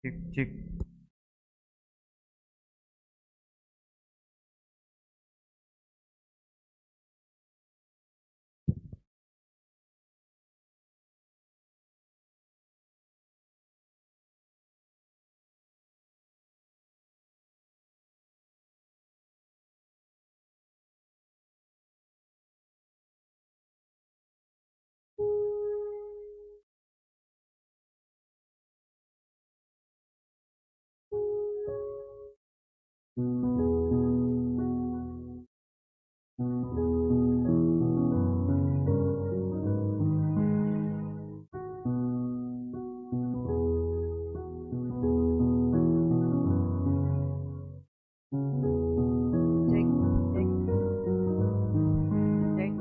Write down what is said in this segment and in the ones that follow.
Cek cek. Cek cek cek.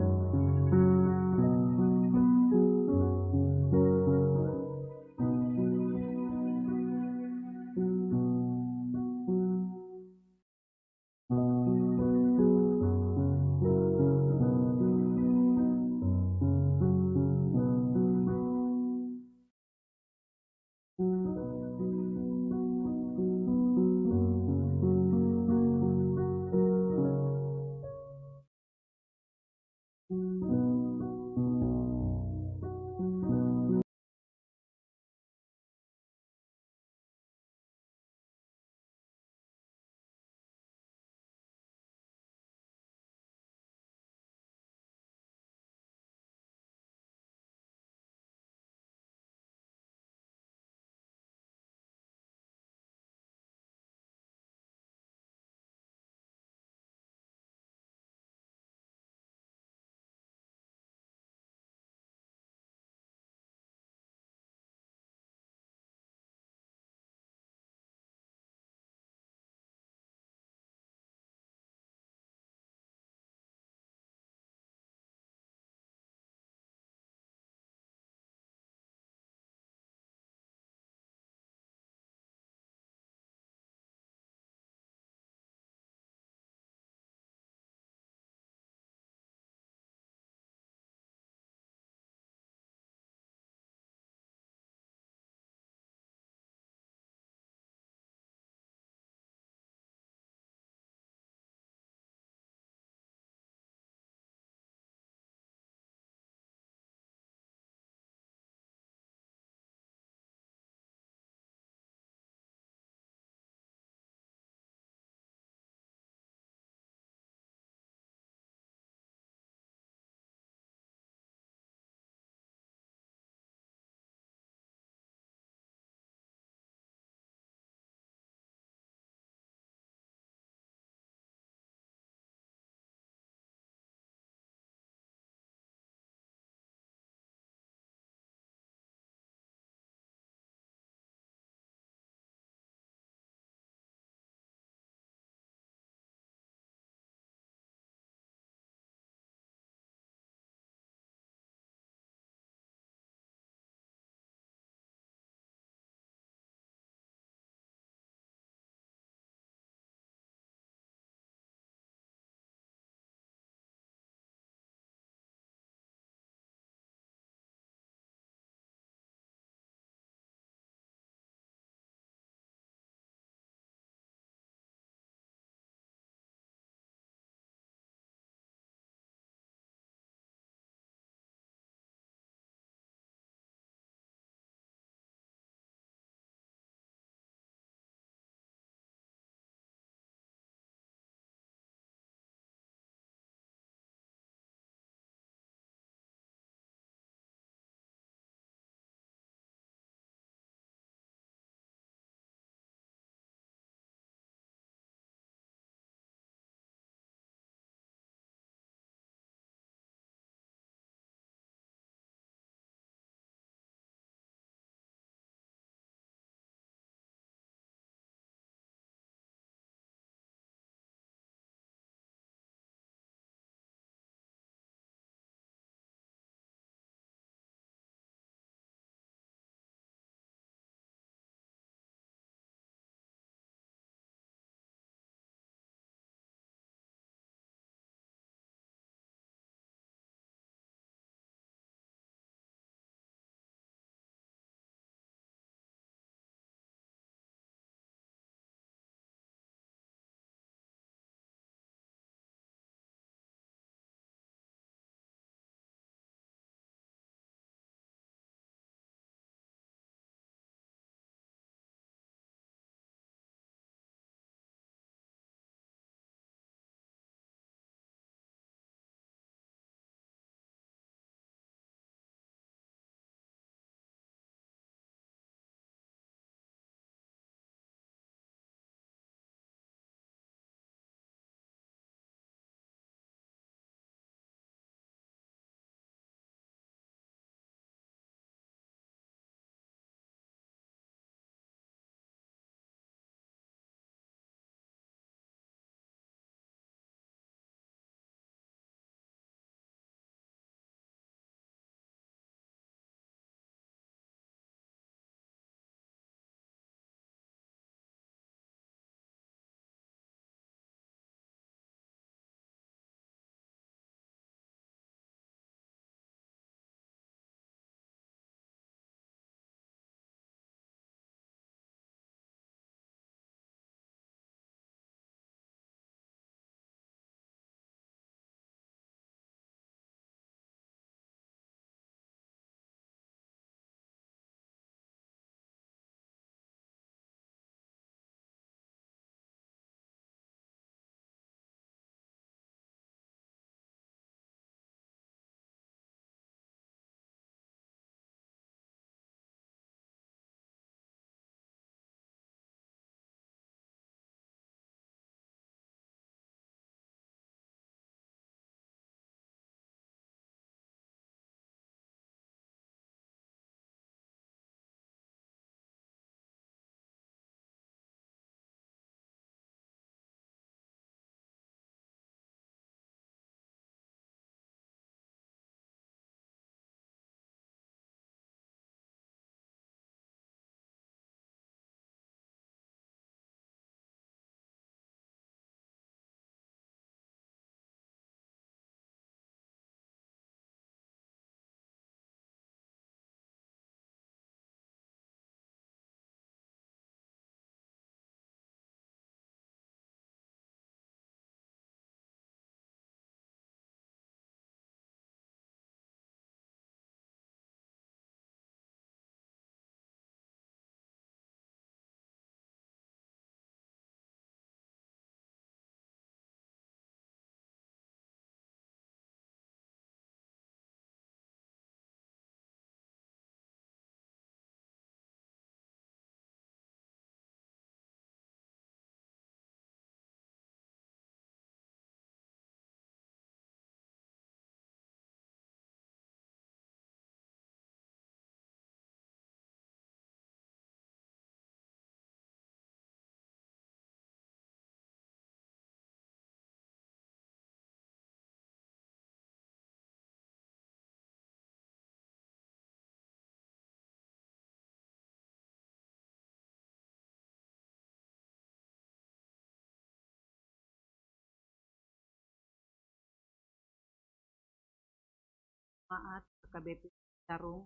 Maat KBP Carung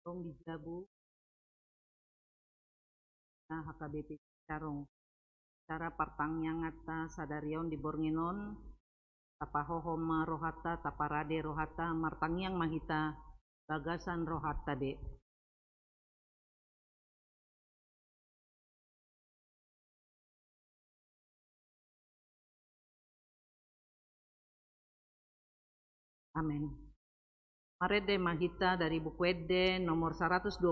Rong di Jabu nah HKBP Carung cara partangnya ngata sadarion di Bornginon tapahohom rohata taparade rohata martangyang mahita bagasan rohata de. Amin. Marede mahita dari buku Ede nomor 125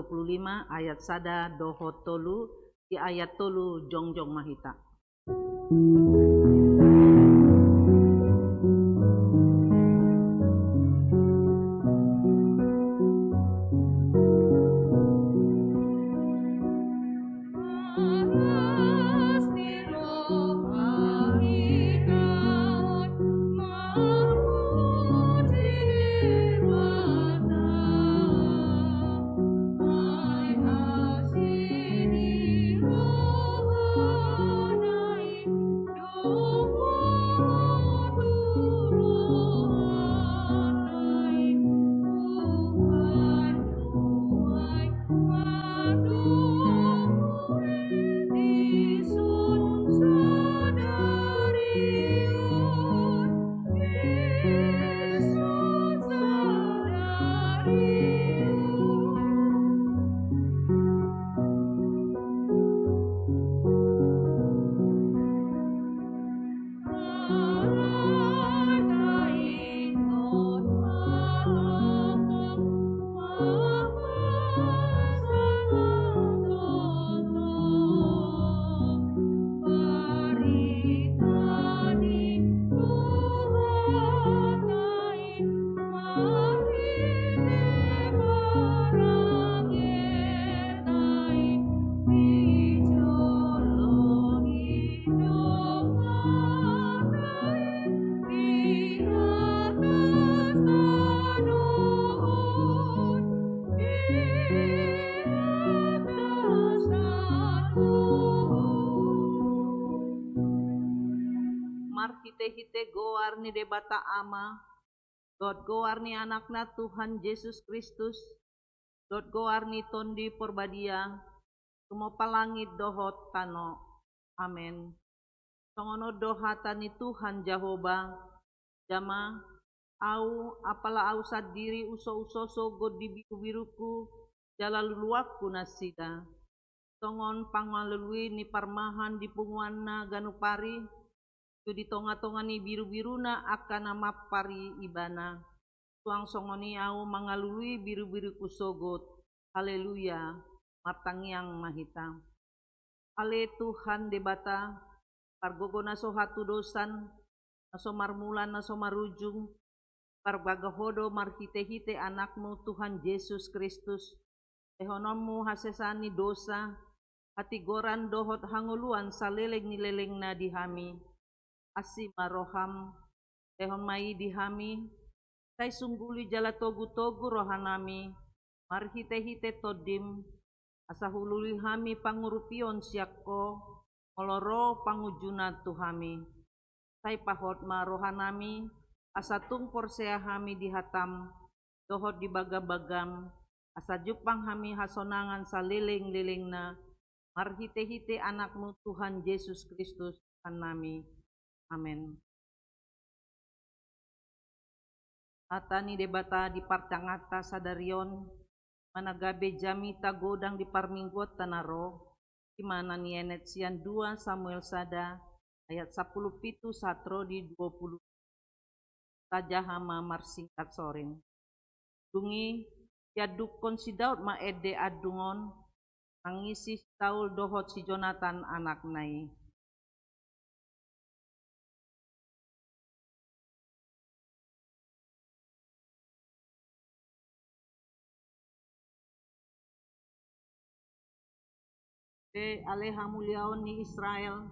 ayat sada doho tolu di ayat tolu jongjong mahita. Hite goar ni debata ama, dot goar ni anakna Tuhan Yesus Kristus, dot goar ni tondi porbadia, tumopalangit dohot tano. Amen. Songono dohata ni Tuhan Jehovah, jama au apala au sadiri uso-usoso god di biru-biruku, jalaluluakku nasida. Songon pangalului ni parmahan di punguanna ganupari, di tonga-tonga ni biru-biruna akan nama pari ibana tuang songoni au mangalului biru-biru kusogot. Haleluya martangyang mahita. Ale Tuhan debata pargogo naso hatu dosan naso marmulan naso marujung parbagahodo marhite-hite anakmu Tuhan Yesus Kristus ehononmu hasesani dosa hati goran dohot hanguluan saleleng nileleng na dihami asi maroham ehon mai dihami tay sungguli jala togu-togu rohanami marhite-hite todim asa hululi hami pangurupion siakko moloro pangujuna tuhami tay pahot marohanami asa tungpor seahami dihatam dohot di bagam-bagam asa jupang hami hasonangan saleleng-leleng na marhite-hite anakmu Tuhan Yesus Kristus nami. Amen. Atani debata di partangata sadarion managabe jami tagodang di parminggot tanaro dimana nienet sian 2 Samuel sada ayat 10 pitu satro di 20 saja hama marsingkat soring dungi yadukon si Daud ma ede adungon nangisi taul dohot si Jonathan anak nai. Ale hamuliaon ni Israel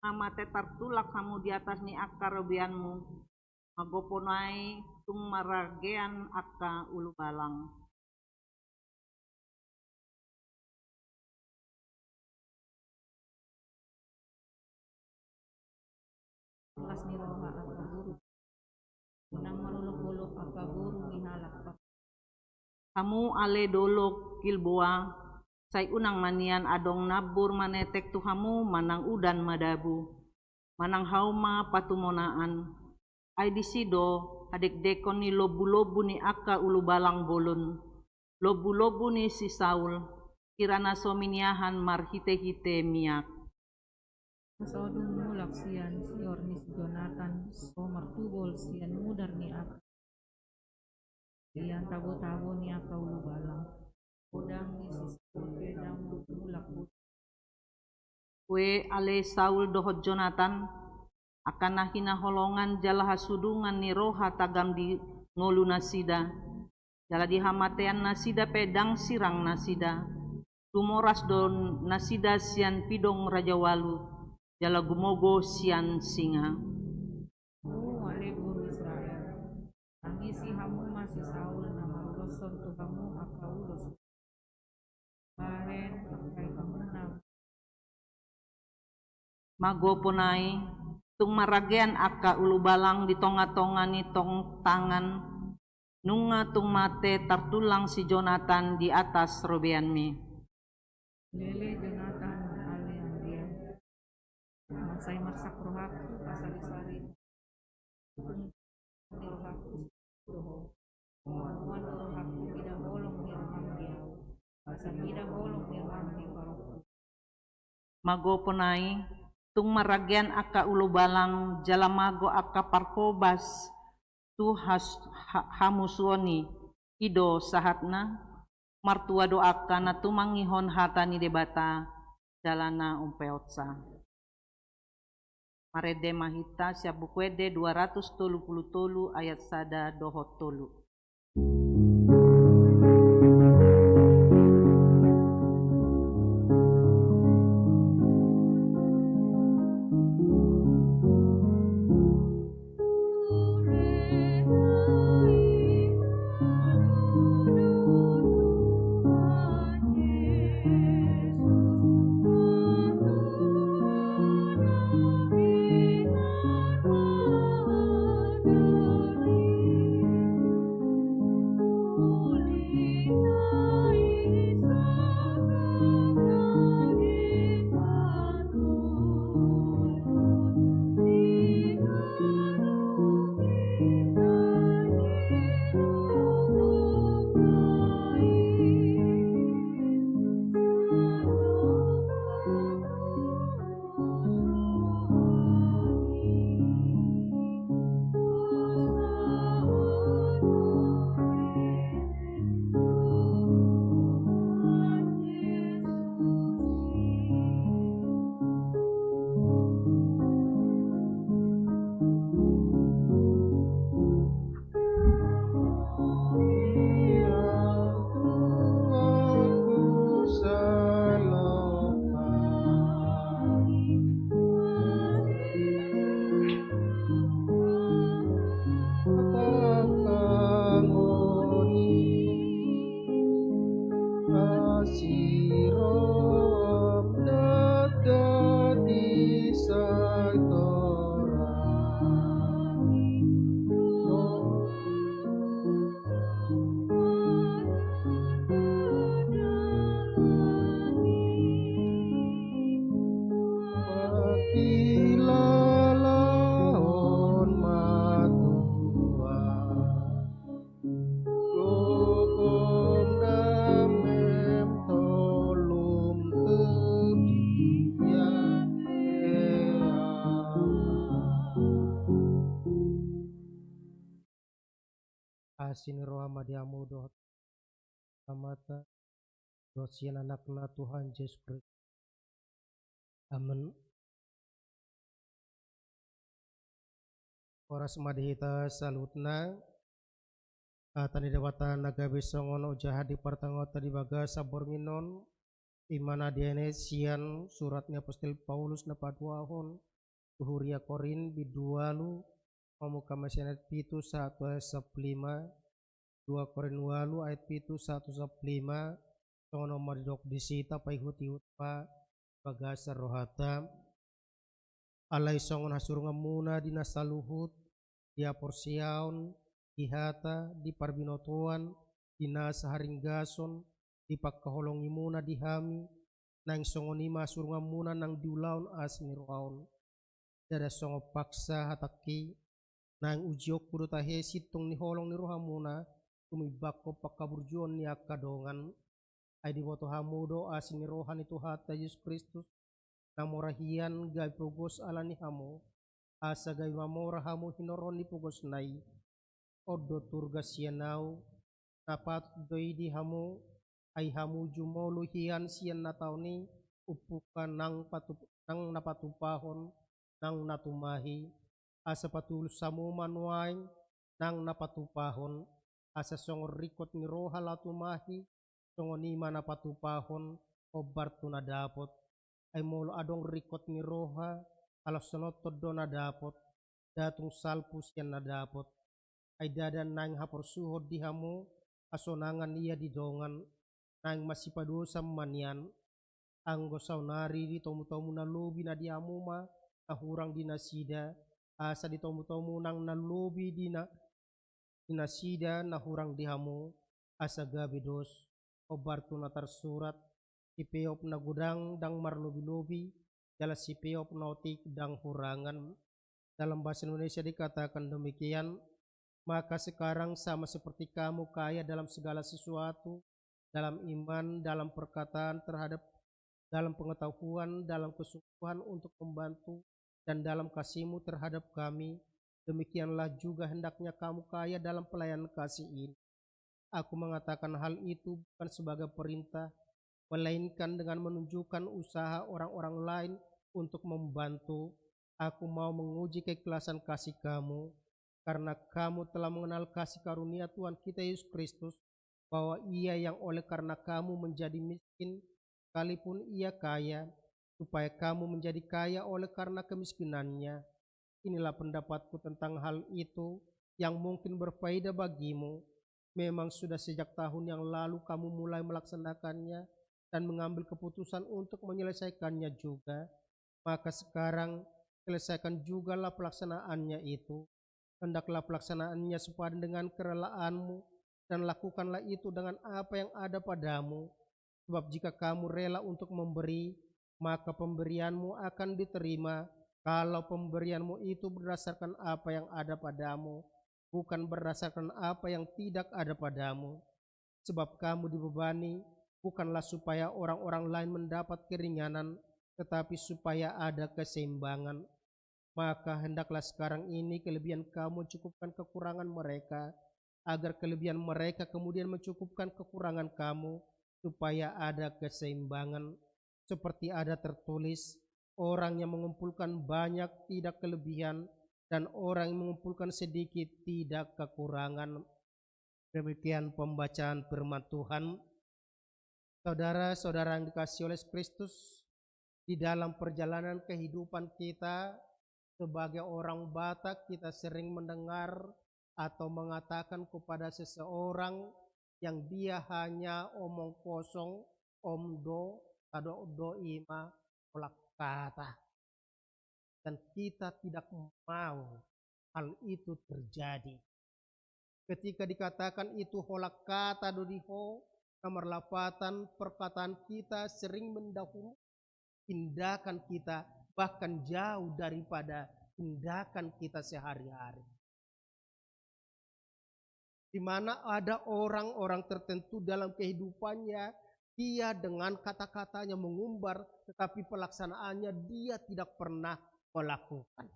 amate tartulak hamu di atas ni akka robianmu magoponai tung maragean akka ulu balang. Kelas ni roha akka guru unang marulok-ulok akka guru Kamu ale dolo kilboa, say unang manian adong nabur manetek tu hamu manang udan madabu, manang hauma patumonaan. Ay disido adek-dekon ni lobu-lobu ni aka ulu balang bolon, lobu-lobu ni si Saul, kirana sominiahan marhite-hite miak. Masodong mulak siyan si Ornis Jonathan, so martubol siyan mudar ni aka. Iyan tabo-tabo ni aka ulu balang. Udang ni si Saul pedang mulak. Kue ale Saul dohot Jonathan, akan na hinaholongan jala hasudungan ni roha tagam di ngolu nasida. Jala di hamatean nasida pedang sirang nasida. Tumoras don nasida sian pidong Raja Walu, jala gumogo sian singa. Ale guru Israel. Tangisi hamu masih Saul na maruloson tu kamu aka ulos. Baren pakai kamu na. Magoponai, tung maragean aka ulu balang di tonga-tonga ni tong tangan, nunga tung mate tartulang si Jonathan di atas robean mi. Lele Jonathan ale dia. Masai marsak rohaku pasali-sali. Rohaku doho. Wan rohaku tidak bolong ni rumah dia. Pasal tidak bolong ni rumah ni paroku. Magoponai, tung maragean aka ulu balang jala mago aka parkobas tu hamusuoni ido sahatna martua doaka na tumangihon hata ni debata jalana umpeotsa. Marede mahita siap bukwede 233 ayat sada dohot tolu. Asin roha madiamu doh amata dosian anakna Tuhan Yesus Kristus. Amin. Oras madihita salutna tani dewata naga besongon ujaha di partangota di baga sabornginon imana diane sian suratnya apostol Paulus na paduahon tuhuria Korin bidualu Pemuka Masyarakat pitu 1:15 2 Korin walu ayat pitu 1:15 Tongono maridok disita paihut-ihut pa bagasa rohata alai songon hasurunga muna dina saluhut dia porsiaun ihata di parbinotoan dina saharinggason di pakkaholongi muna dihami nang songoni masurunga muna nang diulaun asni roaun dada songo paksa hataki nang ujiok kudu tahe situng ni holong ni rohamuna tumi bakko pakkaburjuon ni akadongan ay di boto hamudo asni rohan itu hata Yesus Kristus namorahian gai pugos ala ni hamu asa gai mamora hamu hinoron ni pugos nai odo turga sianau napat doi di hamu ay hamu jumolu hian sian natauni upukan nang napatupahon nang natumahi asa patulus samu manuain nang napatupahon asa songor rikot ni roha latumahi songoni mana patupahon obar tuna dapot ay molo adong rikot ni roha alas sonotod do na dapot datung salpus yan na dapot ay dadan nang haporsuhod di hamu asonangan iya di dongan nang masipadosa manian anggo saunari di tomu-tomu na lobi na di amuma ahurang di nasida asa di tomu-tomu nang nalobi di nasida nahurang di hamu asa gabidos obar tuna tersurat sipeop na gudang dang marlobi-lobi jala sipeop nautik dang hurangan. Dalam bahasa Indonesia dikatakan demikian, maka sekarang sama seperti kamu kaya dalam segala sesuatu, dalam iman, dalam perkataan terhadap, dalam pengetahuan, dalam kesungguhan untuk membantu, dan dalam kasihmu terhadap kami, demikianlah juga hendaknya kamu kaya dalam pelayanan kasih ini. Aku mengatakan hal itu bukan sebagai perintah, melainkan dengan menunjukkan usaha orang-orang lain untuk membantu. Aku mau menguji keikhlasan kasih kamu, karena kamu telah mengenal kasih karunia Tuhan kita Yesus Kristus, bahwa ia yang oleh karena kamu menjadi miskin, sekalipun ia kaya, supaya kamu menjadi kaya oleh karena kemiskinannya. Inilah pendapatku tentang hal itu yang mungkin berfaedah bagimu. Memang sudah sejak tahun yang lalu kamu mulai melaksanakannya dan mengambil keputusan untuk menyelesaikannya juga. Maka sekarang selesaikan jugalah pelaksanaannya itu. Hendaklah pelaksanaannya sepadan dengan kerelaanmu dan lakukanlah itu dengan apa yang ada padamu. Sebab jika kamu rela untuk memberi, maka pemberianmu akan diterima. Kalau pemberianmu itu berdasarkan apa yang ada padamu, bukan berdasarkan apa yang tidak ada padamu. Sebab kamu dibebani bukanlah supaya orang-orang lain mendapat keringanan, tetapi supaya ada keseimbangan. Maka hendaklah sekarang ini kelebihan kamu cukupkan kekurangan mereka, agar kelebihan mereka kemudian mencukupkan kekurangan kamu, supaya ada keseimbangan. Seperti ada tertulis, orang yang mengumpulkan banyak tidak kelebihan, dan orang yang mengumpulkan sedikit tidak kekurangan. Demikian pembacaan firman Tuhan. Saudara-saudara yang dikasihi oleh Kristus, di dalam perjalanan kehidupan kita sebagai orang Batak, kita sering mendengar atau mengatakan kepada seseorang yang dia hanya omong kosong, omdo, tado do ima, olak kata. Dan kita tidak mau hal itu terjadi. Ketika dikatakan itu holak kata dodiho, nomor lapatan perkataan kita sering mendahului tindakan kita, bahkan jauh daripada tindakan kita sehari-hari. Di mana ada orang-orang tertentu dalam kehidupannya, dia dengan kata-katanya mengumbar, tetapi pelaksanaannya dia tidak pernah melakukan.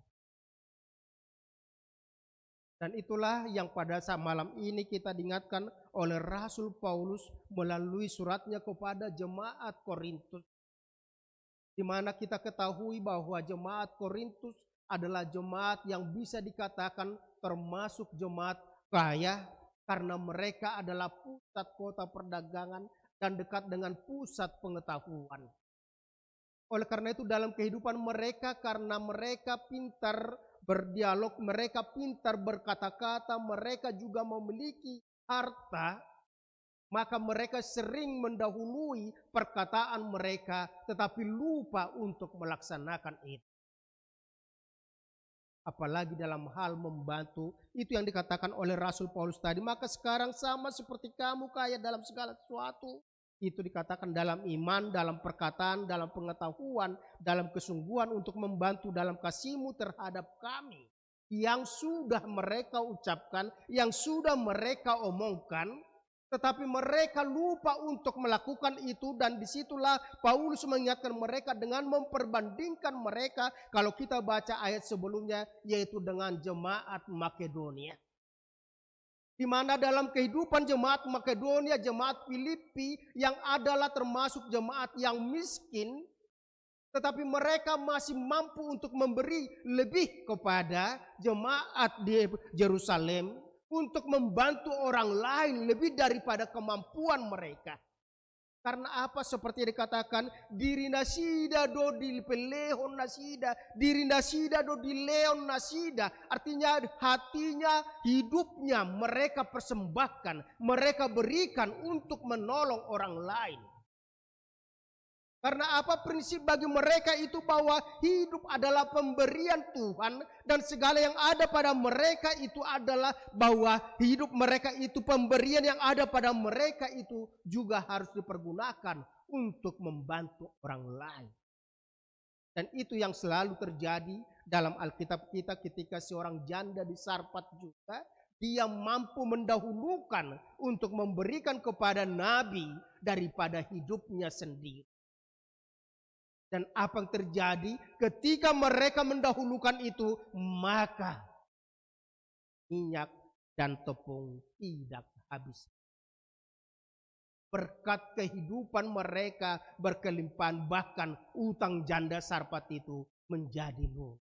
Dan itulah yang pada saat malam ini kita diingatkan oleh Rasul Paulus melalui suratnya kepada jemaat Korintus, di mana kita ketahui bahwa jemaat Korintus adalah jemaat yang bisa dikatakan termasuk jemaat kaya, karena mereka adalah pusat kota perdagangan dan dekat dengan pusat pengetahuan. Oleh karena itu dalam kehidupan mereka, karena mereka pintar berdialog, mereka pintar berkata-kata, mereka juga memiliki harta, maka mereka sering mendahului perkataan mereka, tetapi lupa untuk melaksanakan itu. apalagi dalam hal membantu. Itu yang dikatakan oleh Rasul Paulus tadi. Maka sekarang sama seperti kamu kaya dalam segala sesuatu. Itu dikatakan dalam iman, dalam perkataan, dalam pengetahuan, dalam kesungguhan untuk membantu dalam kasihmu terhadap kami. Yang sudah mereka ucapkan, yang sudah mereka omongkan, tetapi mereka lupa untuk melakukan itu. Dan disitulah Paulus mengingatkan mereka dengan memperbandingkan mereka, kalau kita baca ayat sebelumnya, yaitu dengan jemaat Makedonia. Di mana dalam kehidupan jemaat Makedonia, jemaat Filipi yang adalah termasuk jemaat yang miskin, tetapi mereka masih mampu untuk memberi lebih kepada jemaat di Yerusalem untuk membantu orang lain lebih daripada kemampuan mereka. Karena apa? Seperti dikatakan, diri nasida do di pelehon nasida, diri nasida do di leon nasida. Artinya hatinya, hidupnya mereka persembahkan, mereka berikan untuk menolong orang lain. Karena apa? Prinsip bagi mereka itu bahwa hidup adalah pemberian Tuhan, dan segala yang ada pada mereka itu adalah bahwa hidup mereka itu pemberian yang ada pada mereka itu juga harus dipergunakan untuk membantu orang lain. Dan itu yang selalu terjadi dalam Alkitab kita ketika seorang janda di Sarpat juga, dia mampu mendahulukan untuk memberikan kepada nabi daripada hidupnya sendiri. Dan apa yang terjadi ketika mereka mendahulukan itu, maka minyak dan tepung tidak habis. Berkat kehidupan mereka berkelimpahan, bahkan utang janda Sarpat itu menjadi lunas.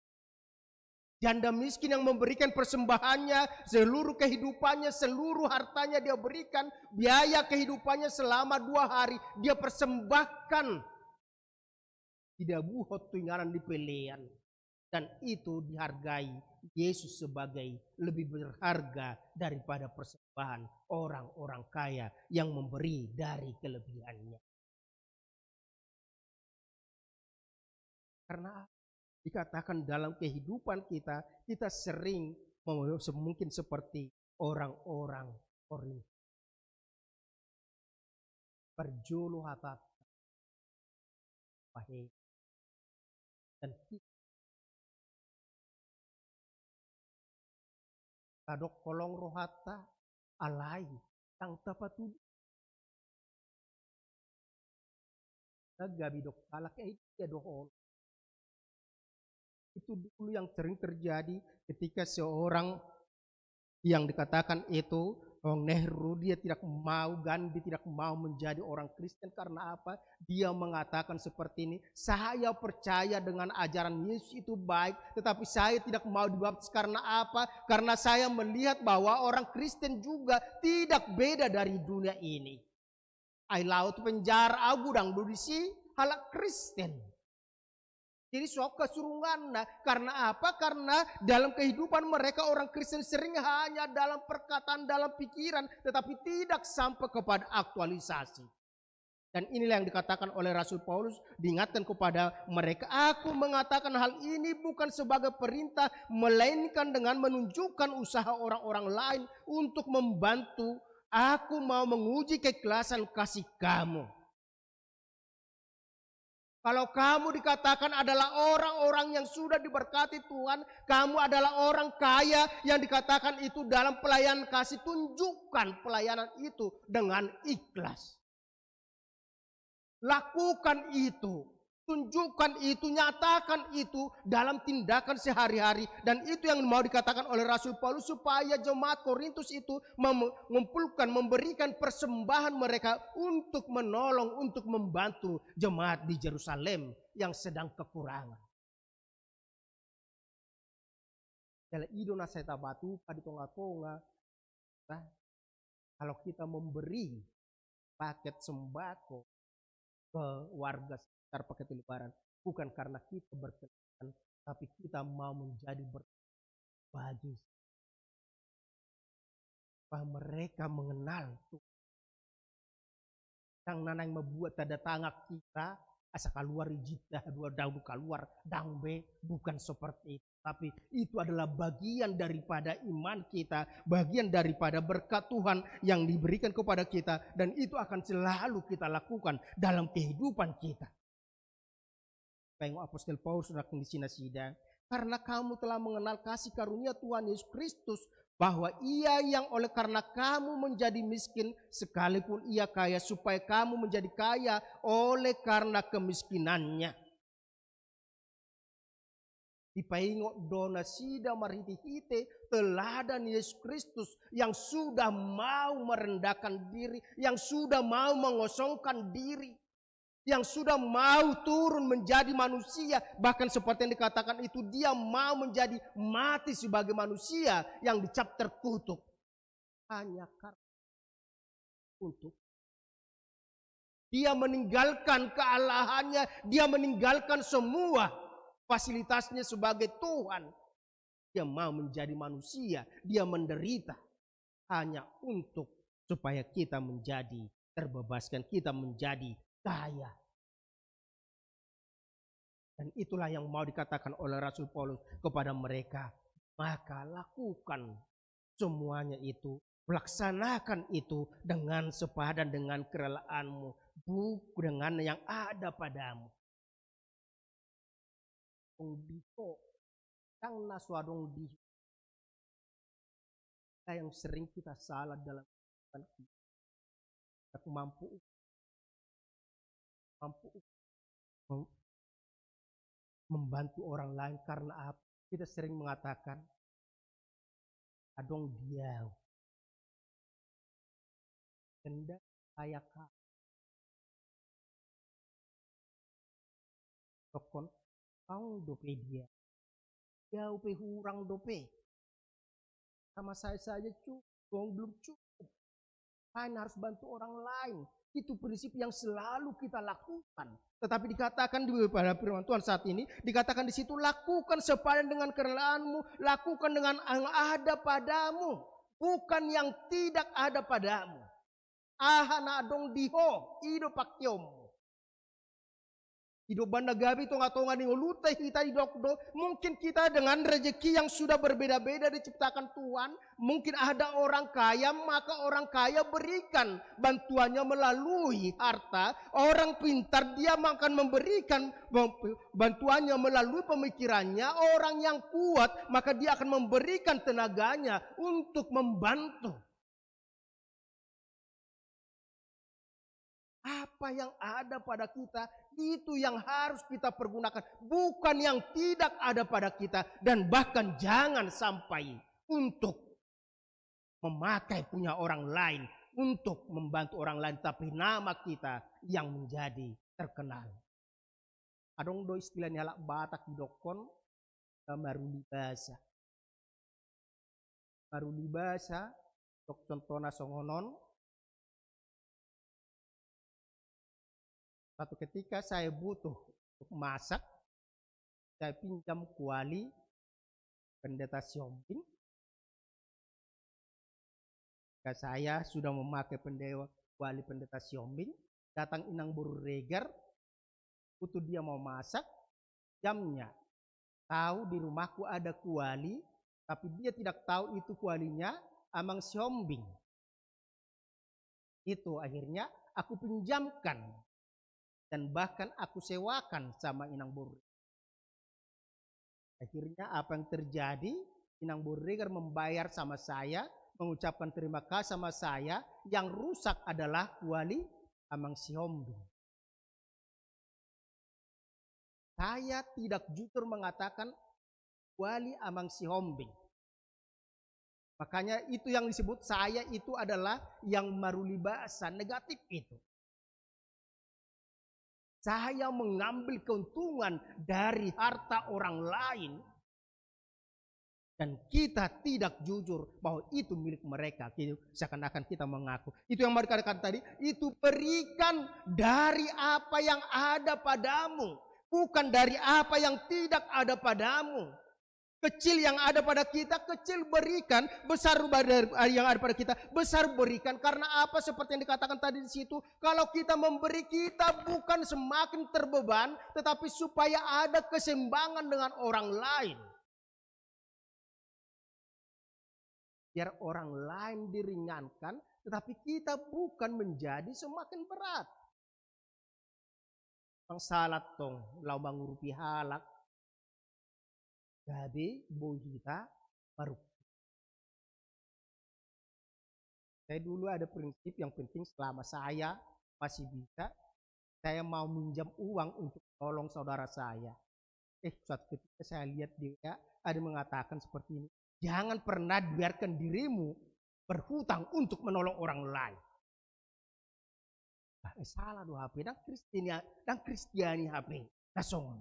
Janda miskin yang memberikan persembahannya, seluruh kehidupannya, seluruh hartanya dia berikan, biaya kehidupannya selama 2 hari dia persembahkan. Tidak buhot tinggalan di pelean. Dan itu dihargai Yesus sebagai lebih berharga daripada persembahan orang-orang kaya yang memberi dari kelebihannya. Karena dikatakan dalam kehidupan kita, kita sering mungkin seperti orang-orang Korintus. Berjulu hatat. Dan kadok kolong rohata alai yang tapatu gabi dok alak ya dohol. Itu dulu yang sering terjadi ketika seorang yang dikatakan itu Orang Nehru, dia tidak mau, Gandhi tidak mau menjadi orang Kristen. Karena apa? Dia mengatakan seperti ini, saya percaya dengan ajaran Yesus itu baik, tetapi saya tidak mau dibaptis. Karena apa? Karena saya melihat bahwa orang Kristen juga tidak beda dari dunia ini. Ai laut penjara agudang dudisi halak Kristen. Jadi sok kesurungan. Karena apa? Karena dalam kehidupan mereka orang Kristen sering hanya dalam perkataan, dalam pikiran, tetapi tidak sampai kepada aktualisasi. Dan inilah yang dikatakan oleh Rasul Paulus, diingatkan kepada mereka, aku mengatakan hal ini bukan sebagai perintah, melainkan dengan menunjukkan usaha orang-orang lain untuk membantu. Aku mau menguji keikhlasan kasih kamu. Kalau kamu dikatakan adalah orang-orang yang sudah diberkati Tuhan, kamu adalah orang kaya yang dikatakan itu dalam pelayanan kasih, tunjukkan pelayanan itu dengan ikhlas. Lakukan itu, tunjukkan itu, nyatakan itu dalam tindakan sehari-hari. Dan itu yang mau dikatakan oleh Rasul Paulus, supaya jemaat Korintus itu mengumpulkan, memberikan persembahan mereka untuk menolong, untuk membantu jemaat di Yerusalem yang sedang kekurangan. Kalau ido na saya batu pada tonga-tonga, kalau kita memberi paket sembako ke warga sekitar paket lebaran, bukan karena kita berkenan, tapi kita mau menjadi berbagi, bahwa mereka mengenal Tuhan. Yang nanang membuat tanda tangan kita asa keluar jita dua daun keluar dangbe, bukan seperti itu. Tapi itu adalah bagian daripada iman kita, bagian daripada berkat Tuhan yang diberikan kepada kita, dan itu akan selalu kita lakukan dalam kehidupan kita. Tengok apostol Paulus di sini sidang, karena kamu telah mengenal kasih karunia Tuhan Yesus Kristus, bahwa ia yang oleh karena kamu menjadi miskin sekalipun ia kaya, supaya kamu menjadi kaya oleh karena kemiskinannya. Dipaingok dona sida marhiti-hite teladan Yesus Kristus yang sudah mau merendahkan diri, yang sudah mau mengosongkan diri, yang sudah mau turun menjadi manusia. Bahkan seperti yang dikatakan itu, dia mau menjadi mati sebagai manusia yang dicap terkutuk. Hanya karena untuk dia meninggalkan kealahannya, dia meninggalkan semua fasilitasnya sebagai Tuhan. Dia mau menjadi manusia, dia menderita hanya untuk supaya kita menjadi terbebaskan, kita menjadi kaya. Dan itulah yang mau dikatakan oleh Rasul Paulus kepada mereka. Maka lakukan semuanya itu, laksanakan itu dengan sepadan dengan kerelaanmu, bukan dengan yang ada padamu. Yang sering kita salah dalam aku mampu membantu orang lain karena apa? Kita sering mengatakan adong dia hendak saya tokon kau dope dia upe hurang dope sama saya saja cukup, belum cukup. Kalian harus bantu orang lain. Itu prinsip yang selalu kita lakukan. Tetapi dikatakan pada firman Tuhan saat ini, dikatakan di situ, lakukan sepadan dengan kerelaanmu, lakukan dengan yang ada padamu, bukan yang tidak ada padamu. Ahana dong diho, ido pakyomu. Hidup banda gabi tonga-tonga ning lutai kita hidokdo. Mungkin kita dengan rezeki yang sudah berbeda-beda diciptakan Tuhan. Mungkin ada orang kaya, maka orang kaya berikan bantuannya melalui harta. Orang pintar dia akan memberikan bantuannya melalui pemikirannya. Orang yang kuat maka dia akan memberikan tenaganya untuk membantu. Apa yang ada pada kita, itu yang harus kita pergunakan. Bukan yang tidak ada pada kita. Dan bahkan jangan sampai untuk memakai punya orang lain, untuk membantu orang lain, tapi nama kita yang menjadi terkenal. Adong do istilahnya halak batak didokon, marulibasa. Marulibasa, dok contohna songonon. Satu ketika saya butuh untuk masak, saya pinjam kuali pendeta Siombing. Ketika saya sudah memakai kuali pendeta Siombing, datang inang buru reger, butuh dia mau masak, jamnya. Tahu di rumahku ada kuali, tapi dia tidak tahu itu kualinya amang Siombing. Itu akhirnya aku pinjamkan. Dan bahkan aku sewakan sama inang buru. Akhirnya apa yang terjadi? Inang buru membayar sama saya, mengucapkan terima kasih sama saya. Yang rusak adalah kuali amang Siombing. Saya tidak jujur mengatakan kuali amang Siombing. Makanya itu yang disebut saya itu adalah yang marulibasa, negatif itu. Saya mengambil keuntungan dari harta orang lain. Dan kita tidak jujur bahwa itu milik mereka. Seakan-akan kita mengaku. Itu yang mereka katakan tadi. Itu berikan dari apa yang ada padamu. Bukan dari apa yang tidak ada padamu. Kecil yang ada pada kita, kecil berikan. Besar yang ada pada kita, besar berikan. Karena apa? Seperti yang dikatakan tadi di situ, kalau kita memberi, kita bukan semakin terbeban, tetapi supaya ada keseimbangan dengan orang lain. Biar orang lain diringankan, tetapi kita bukan menjadi semakin berat. Bang salat tong, lau mangurupi halak. Jadi bohita baru. Saya dulu ada prinsip yang penting selama saya masih bisa, saya mau minjam uang untuk tolong saudara saya. Suatu ketika saya lihat dia ada mengatakan seperti ini, jangan pernah biarkan dirimu berhutang untuk menolong orang lain. Salah do HP dan Kristiani HP nasong.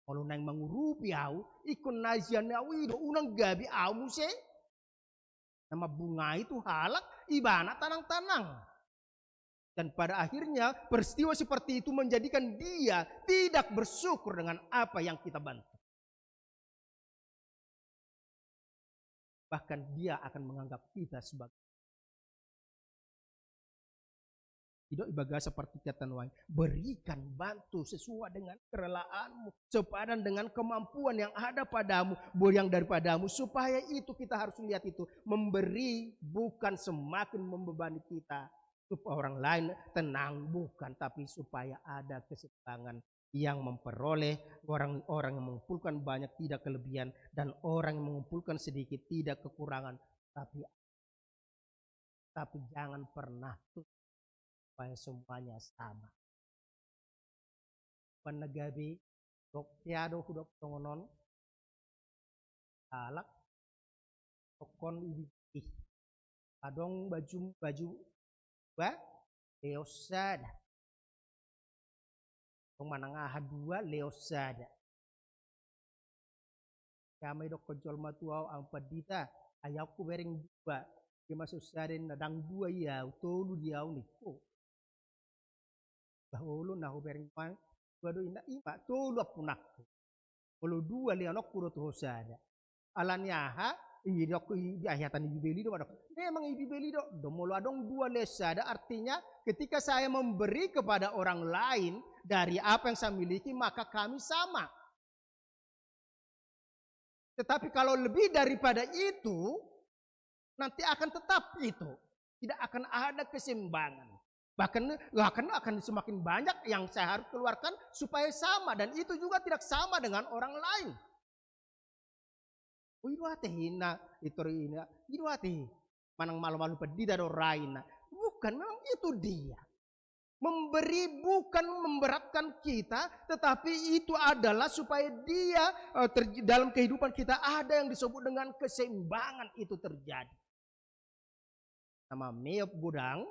Kalau nang mangurupi au, ikon nazian au ido unang gabi au muse. Nama bunga itu halak, ibana tanang-tanang. Dan pada akhirnya peristiwa seperti itu menjadikan dia tidak bersyukur dengan apa yang kita bantu. Bahkan dia akan menganggap kita sebagai tidak ibaga seperti kata Nuai, berikan bantu sesuai dengan kerelaanmu, sepadan dengan kemampuan yang ada padamu, yang daripadamu, supaya itu kita harus lihat itu, memberi bukan semakin membebani kita, supaya orang lain tenang, bukan, tapi supaya ada keseimbangan yang memperoleh orang-orang yang mengumpulkan banyak tidak kelebihan, dan orang yang mengumpulkan sedikit tidak kekurangan, tapi jangan pernah supaya semuanya sama. Panagabi dok tiado hudok tongonon alak tokon ibi adong baju ba leosada tong manangah dua leosada kami dok kojol matuau ampadita ayakku bereng dua dia masuk saden nadang dua ya tolu dia niko bahwa nah bereng pan dua do ina ima tolu apunakku kalau dua lianok kuro tuh sada alanya ha ini dok di ayatan ibu beli do memang ibu beli do domolo adong dua lesada artinya ketika saya memberi kepada orang lain dari apa yang saya miliki maka kami sama. Tetapi kalau lebih daripada itu nanti akan tetap itu tidak akan ada keseimbangan. Bahkan akan semakin banyak yang saya harus keluarkan supaya sama, dan itu juga tidak sama dengan orang lain. Manang malu-malu pedida do raina. Bukan, memang itu dia. Memberi bukan memberatkan kita, tetapi itu adalah supaya dia dalam kehidupan kita ada yang disebut dengan keseimbangan itu terjadi. Nama meop gudang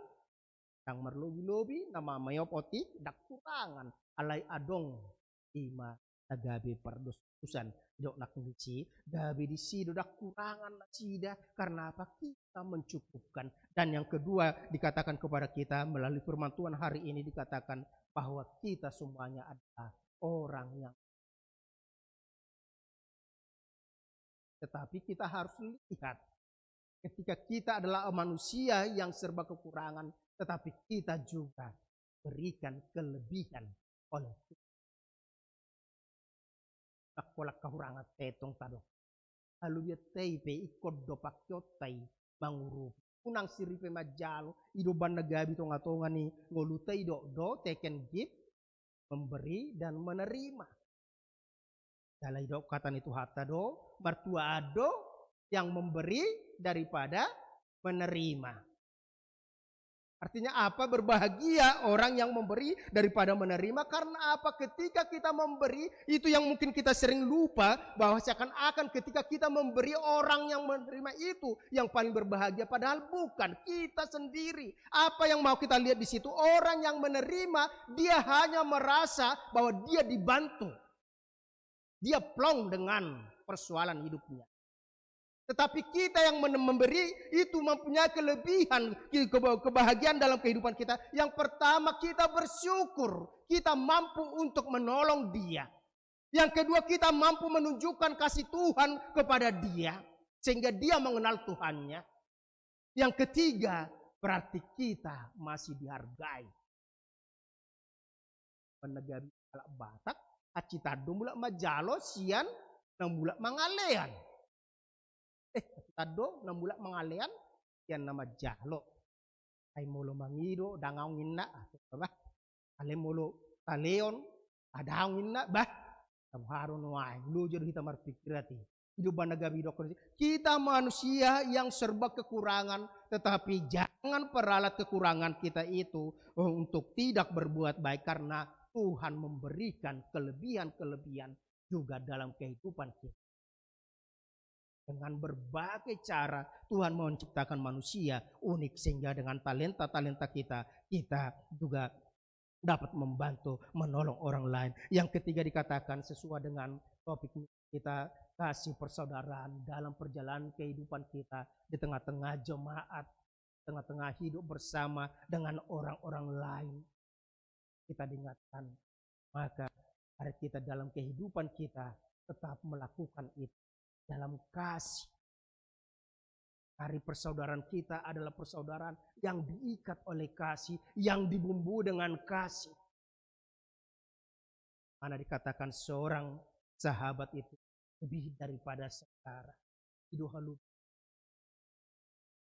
yang merlobi-lobi, nama meop otik dak kurangan alai adong ima tagabi perdosusan dok nak ngici gabi di sido dak kurangan nak sida karena apa kita mencukupkan. Dan yang kedua dikatakan kepada kita melalui firman Tuhan hari ini dikatakan bahwa kita semuanya adalah orang yang, tetapi kita harus lihat ketika kita adalah manusia yang serba kekurangan, tetapi kita juga berikan kelebihan oleh Tuhan. Nakolak kahurangan tetong tado. Lalu dia teipe ikut dopak kyotai mangurup. Unang siripe majalo ido bandagabi tonga-tonga ni ngolutai do teken give, memberi dan menerima. Dalai do kata itu hatta do mertua ado yang memberi daripada menerima. Artinya apa? Berbahagia orang yang memberi daripada menerima. Karena apa? Ketika kita memberi, itu yang mungkin kita sering lupa, bahwa seakan-akan ketika kita memberi, orang yang menerima itu yang paling berbahagia, padahal bukan, kita sendiri. Apa yang mau kita lihat di situ? Orang yang menerima, dia hanya merasa bahwa dia dibantu, dia plong dengan persoalan hidupnya. Tetapi kita yang memberi itu mempunyai kelebihan, kebahagiaan dalam kehidupan kita. Yang pertama, kita bersyukur kita mampu untuk menolong dia. Yang kedua, kita mampu menunjukkan kasih Tuhan kepada dia, sehingga dia mengenal Tuhannya. Yang ketiga, berarti kita masih dihargai. Penegari alak Batak, acitado mulak majalo, sian, nang mulak mangalean. Acitado, nang mulak mangalean, sian nama jalo. Ay molo mangido, dangawin na, ale molo taleon, adawin na, Haron wae, lu jadi kita berpikirati. Hidup nagabi dokter. Kita manusia yang serba kekurangan, tetapi jangan peralat kekurangan kita itu untuk tidak berbuat baik, karena Tuhan memberikan kelebihan-kelebihan juga dalam kehidupan kita. Dengan berbagai cara Tuhan menciptakan manusia unik, sehingga dengan talenta-talenta kita juga dapat membantu, menolong orang lain. Yang ketiga dikatakan sesuai dengan topik kita, kasih persaudaraan dalam perjalanan kehidupan kita di tengah-tengah jemaat, tengah-tengah hidup bersama dengan orang-orang lain. Kita diingatkan, maka hari kita dalam kehidupan kita tetap melakukan itu dalam kasih. Hari persaudaraan kita adalah persaudaraan yang diikat oleh kasih, yang dibumbu dengan kasih. Mana dikatakan seorang sahabat itu lebih daripada saudara. Itu halu.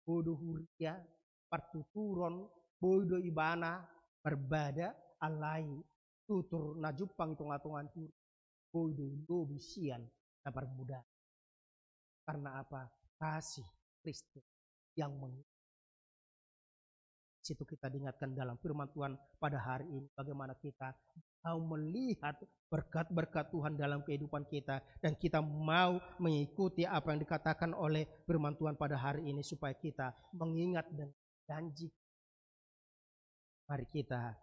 Bodoh huria, partuturon, bodoh ibana, berbada, alai, tutur, najupang hitung-hitungan huri, bodoh dobisian, nabar muda. Karena apa? Kasih Kristus yang situ kita diingatkan dalam firman Tuhan pada hari ini, bagaimana kita mau melihat berkat-berkat Tuhan dalam kehidupan kita, dan kita mau mengikuti apa yang dikatakan oleh firman Tuhan pada hari ini, supaya kita mengingat dan janji. Mari kita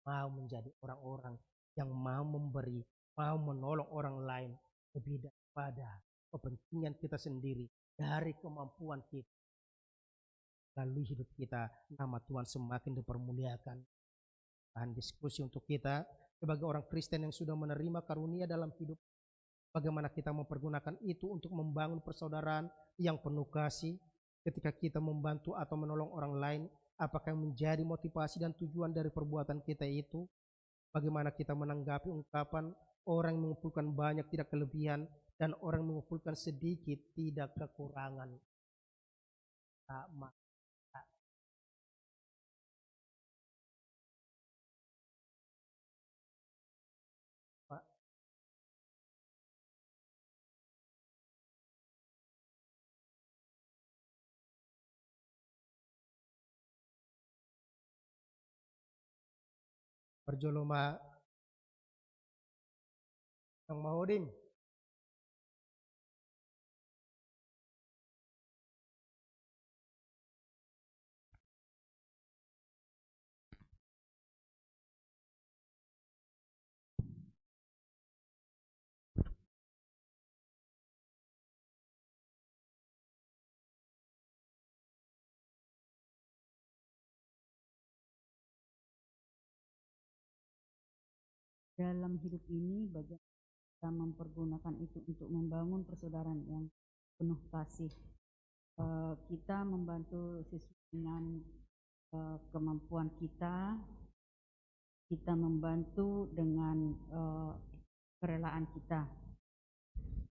mau menjadi orang-orang yang mau memberi, mau menolong orang lain lebih daripada kepentingan kita sendiri, dari kemampuan kita. Lalu hidup kita, nama Tuhan semakin dipermuliakan. Bahan diskusi untuk kita sebagai orang Kristen yang sudah menerima karunia dalam hidup, bagaimana kita mempergunakan itu untuk membangun persaudaraan yang penuh kasih. Ketika kita membantu atau menolong orang lain, apakah yang menjadi motivasi dan tujuan dari perbuatan kita itu? Bagaimana kita menanggapi ungkapan orang yang mengumpulkan banyak tidak kelebihan, dan orang mengumpulkan sedikit tidak kekurangan. Perjoloma yang mahodim. Dalam hidup ini bagaimana kita mempergunakan itu untuk membangun persaudaraan yang penuh kasih. Kita membantu sesuai dengan kemampuan kita membantu dengan kerelaan kita.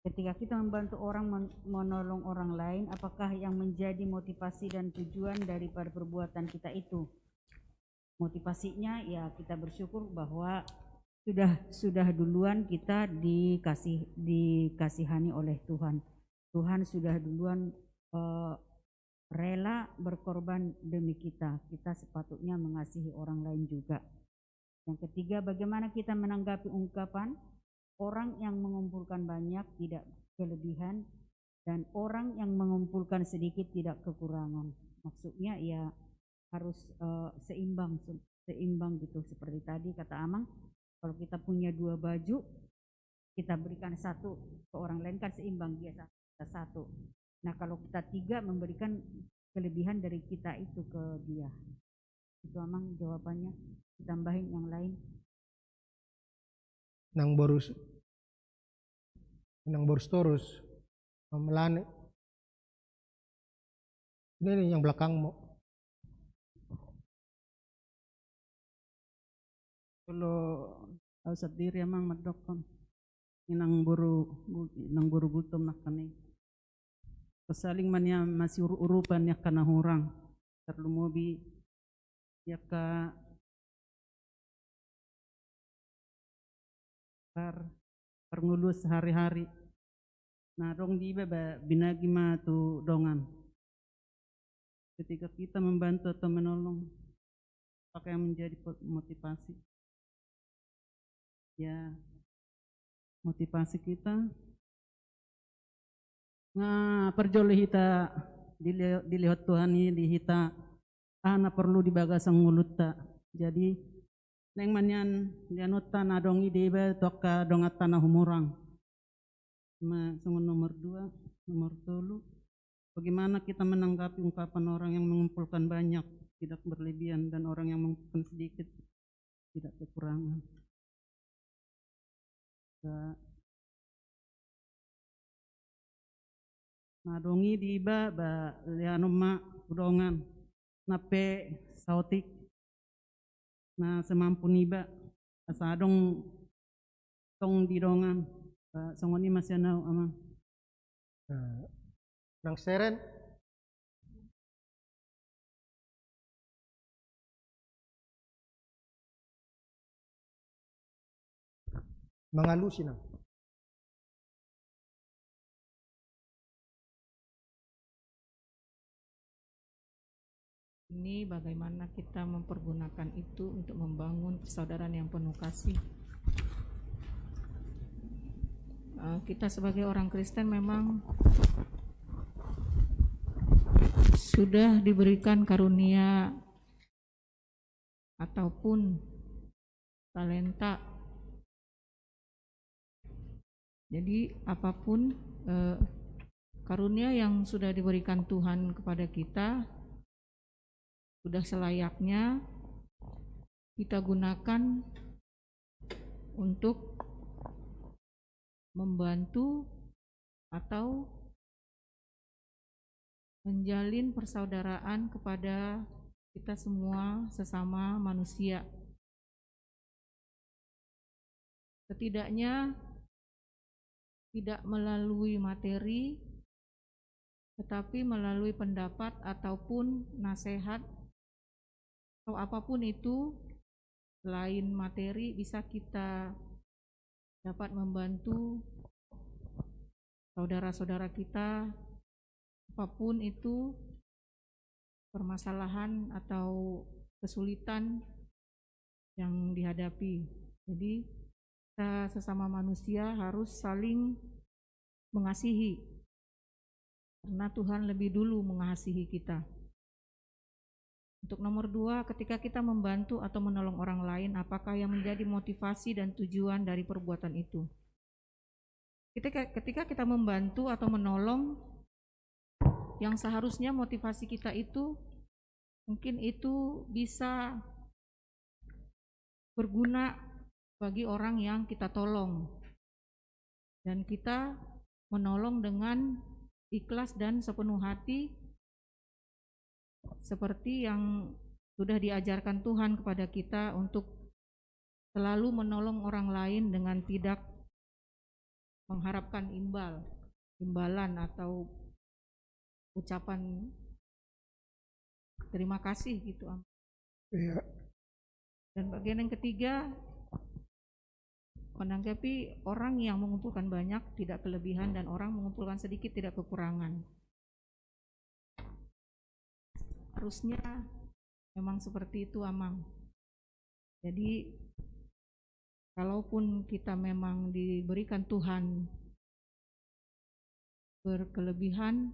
Ketika kita membantu orang, menolong orang lain, apakah yang menjadi motivasi dan tujuan daripada perbuatan kita itu? Motivasinya ya kita bersyukur bahwa sudah duluan kita dikasihani oleh Tuhan. Tuhan sudah duluan rela berkorban demi kita. Kita sepatutnya mengasihi orang lain juga. Yang ketiga, bagaimana kita menanggapi ungkapan orang yang mengumpulkan banyak tidak kelebihan, dan orang yang mengumpulkan sedikit tidak kekurangan. Maksudnya ya harus seimbang gitu. Seperti tadi kata Amang, kalau kita punya 2 baju, kita berikan 1 ke orang lain kan seimbang, dia 1. Nah kalau kita 3 memberikan kelebihan dari kita itu ke dia. Itu Amang jawabannya. Tambahin yang lain. Nang baru Nang borstorus melane. Ini nih yang belakangmu. Kalau au sendiri emang madokon inang buru gultom nakane. Pasaling man ya masih urupan ya kana hurang. Terlalu mobi ya ka perngulus sehari-hari. Nah dong di binagi ma tu dongan. Ketika kita membantu atau menolong, apa yang menjadi motivasi? Ya, motivasi kita. Nah, perjoli kita dilihat Tuhan ini dihita ana perlu dibagasang mulut tak. Jadi neng manyan lianut tanah dong ide toka dongat tanah humurang. Sungun nomor 2, nomor 3. Bagaimana kita menanggapi ungkapan orang yang mengumpulkan banyak, tidak berlebihan, dan orang yang mengumpulkan sedikit, tidak kekurangan. Nah dongi di iba liano ma udongan nape sautik. Nah semampu niba asadong tong di dongan songoni masih nau amang. Nang seren mengalusi nang. Ini bagaimana kita mempergunakan itu untuk membangun persaudaraan yang penuh kasih. Kita sebagai orang Kristen memang sudah diberikan karunia ataupun talenta. Jadi apapun karunia yang sudah diberikan Tuhan kepada kita, sudah selayaknya kita gunakan untuk membantu atau menjalin persaudaraan kepada kita semua sesama manusia. Setidaknya tidak melalui materi, tetapi melalui pendapat ataupun nasihat atau apapun itu selain materi bisa kita dapat membantu saudara-saudara kita apapun itu permasalahan atau kesulitan yang dihadapi. Jadi kita sesama manusia harus saling mengasihi karena Tuhan lebih dulu mengasihi kita. Untuk nomor 2, ketika kita membantu atau menolong orang lain, apakah yang menjadi motivasi dan tujuan dari perbuatan itu? Ketika kita membantu atau menolong, yang seharusnya motivasi kita itu mungkin itu bisa berguna bagi orang yang kita tolong, dan kita menolong dengan ikhlas dan sepenuh hati seperti yang sudah diajarkan Tuhan kepada kita untuk selalu menolong orang lain dengan tidak mengharapkan imbalan atau ucapan terima kasih gitu. Iya. Dan bagian yang ketiga, menanggapi orang yang mengumpulkan banyak tidak kelebihan dan orang mengumpulkan sedikit tidak kekurangan. Harusnya memang seperti itu, Amang. Jadi kalaupun kita memang diberikan Tuhan berkelebihan,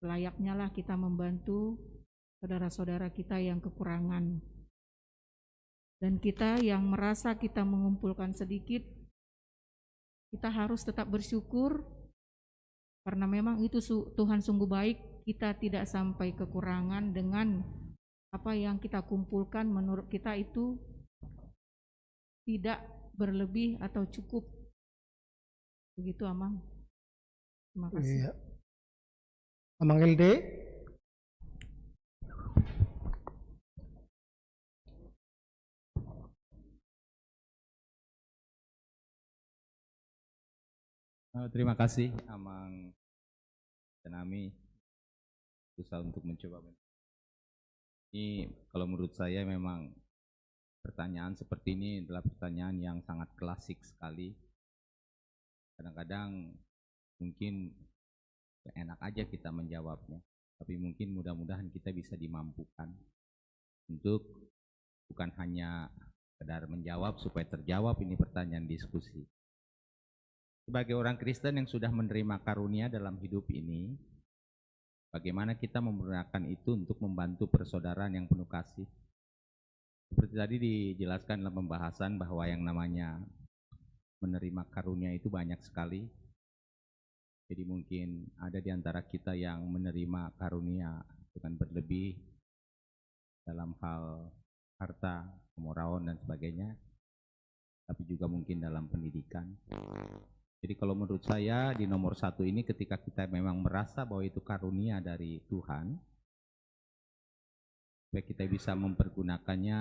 layaknya lah kita membantu saudara-saudara kita yang kekurangan. Dan kita yang merasa kita mengumpulkan sedikit, kita harus tetap bersyukur karena memang itu Tuhan sungguh baik. Kita tidak sampai kekurangan dengan apa yang kita kumpulkan, menurut kita itu tidak berlebih atau cukup. Begitu Amang. Terima kasih. Iya. Amang LD. Terima kasih Amang Janami berusaha untuk mencoba. Ini kalau menurut saya memang pertanyaan seperti ini adalah pertanyaan yang sangat klasik sekali. Kadang-kadang mungkin enak aja kita menjawabnya, tapi mungkin mudah-mudahan kita bisa dimampukan untuk bukan hanya sekedar menjawab supaya terjawab ini pertanyaan diskusi. Sebagai orang Kristen yang sudah menerima karunia dalam hidup ini, bagaimana kita menggunakan itu untuk membantu persaudaraan yang penuh kasih. Seperti tadi dijelaskan dalam pembahasan bahwa yang namanya menerima karunia itu banyak sekali. Jadi mungkin ada di antara kita yang menerima karunia dengan berlebih dalam hal harta, kemurahan dan sebagainya, tapi juga mungkin dalam pendidikan. Jadi kalau menurut saya di nomor 1 ini ketika kita memang merasa bahwa itu karunia dari Tuhan, supaya kita bisa mempergunakannya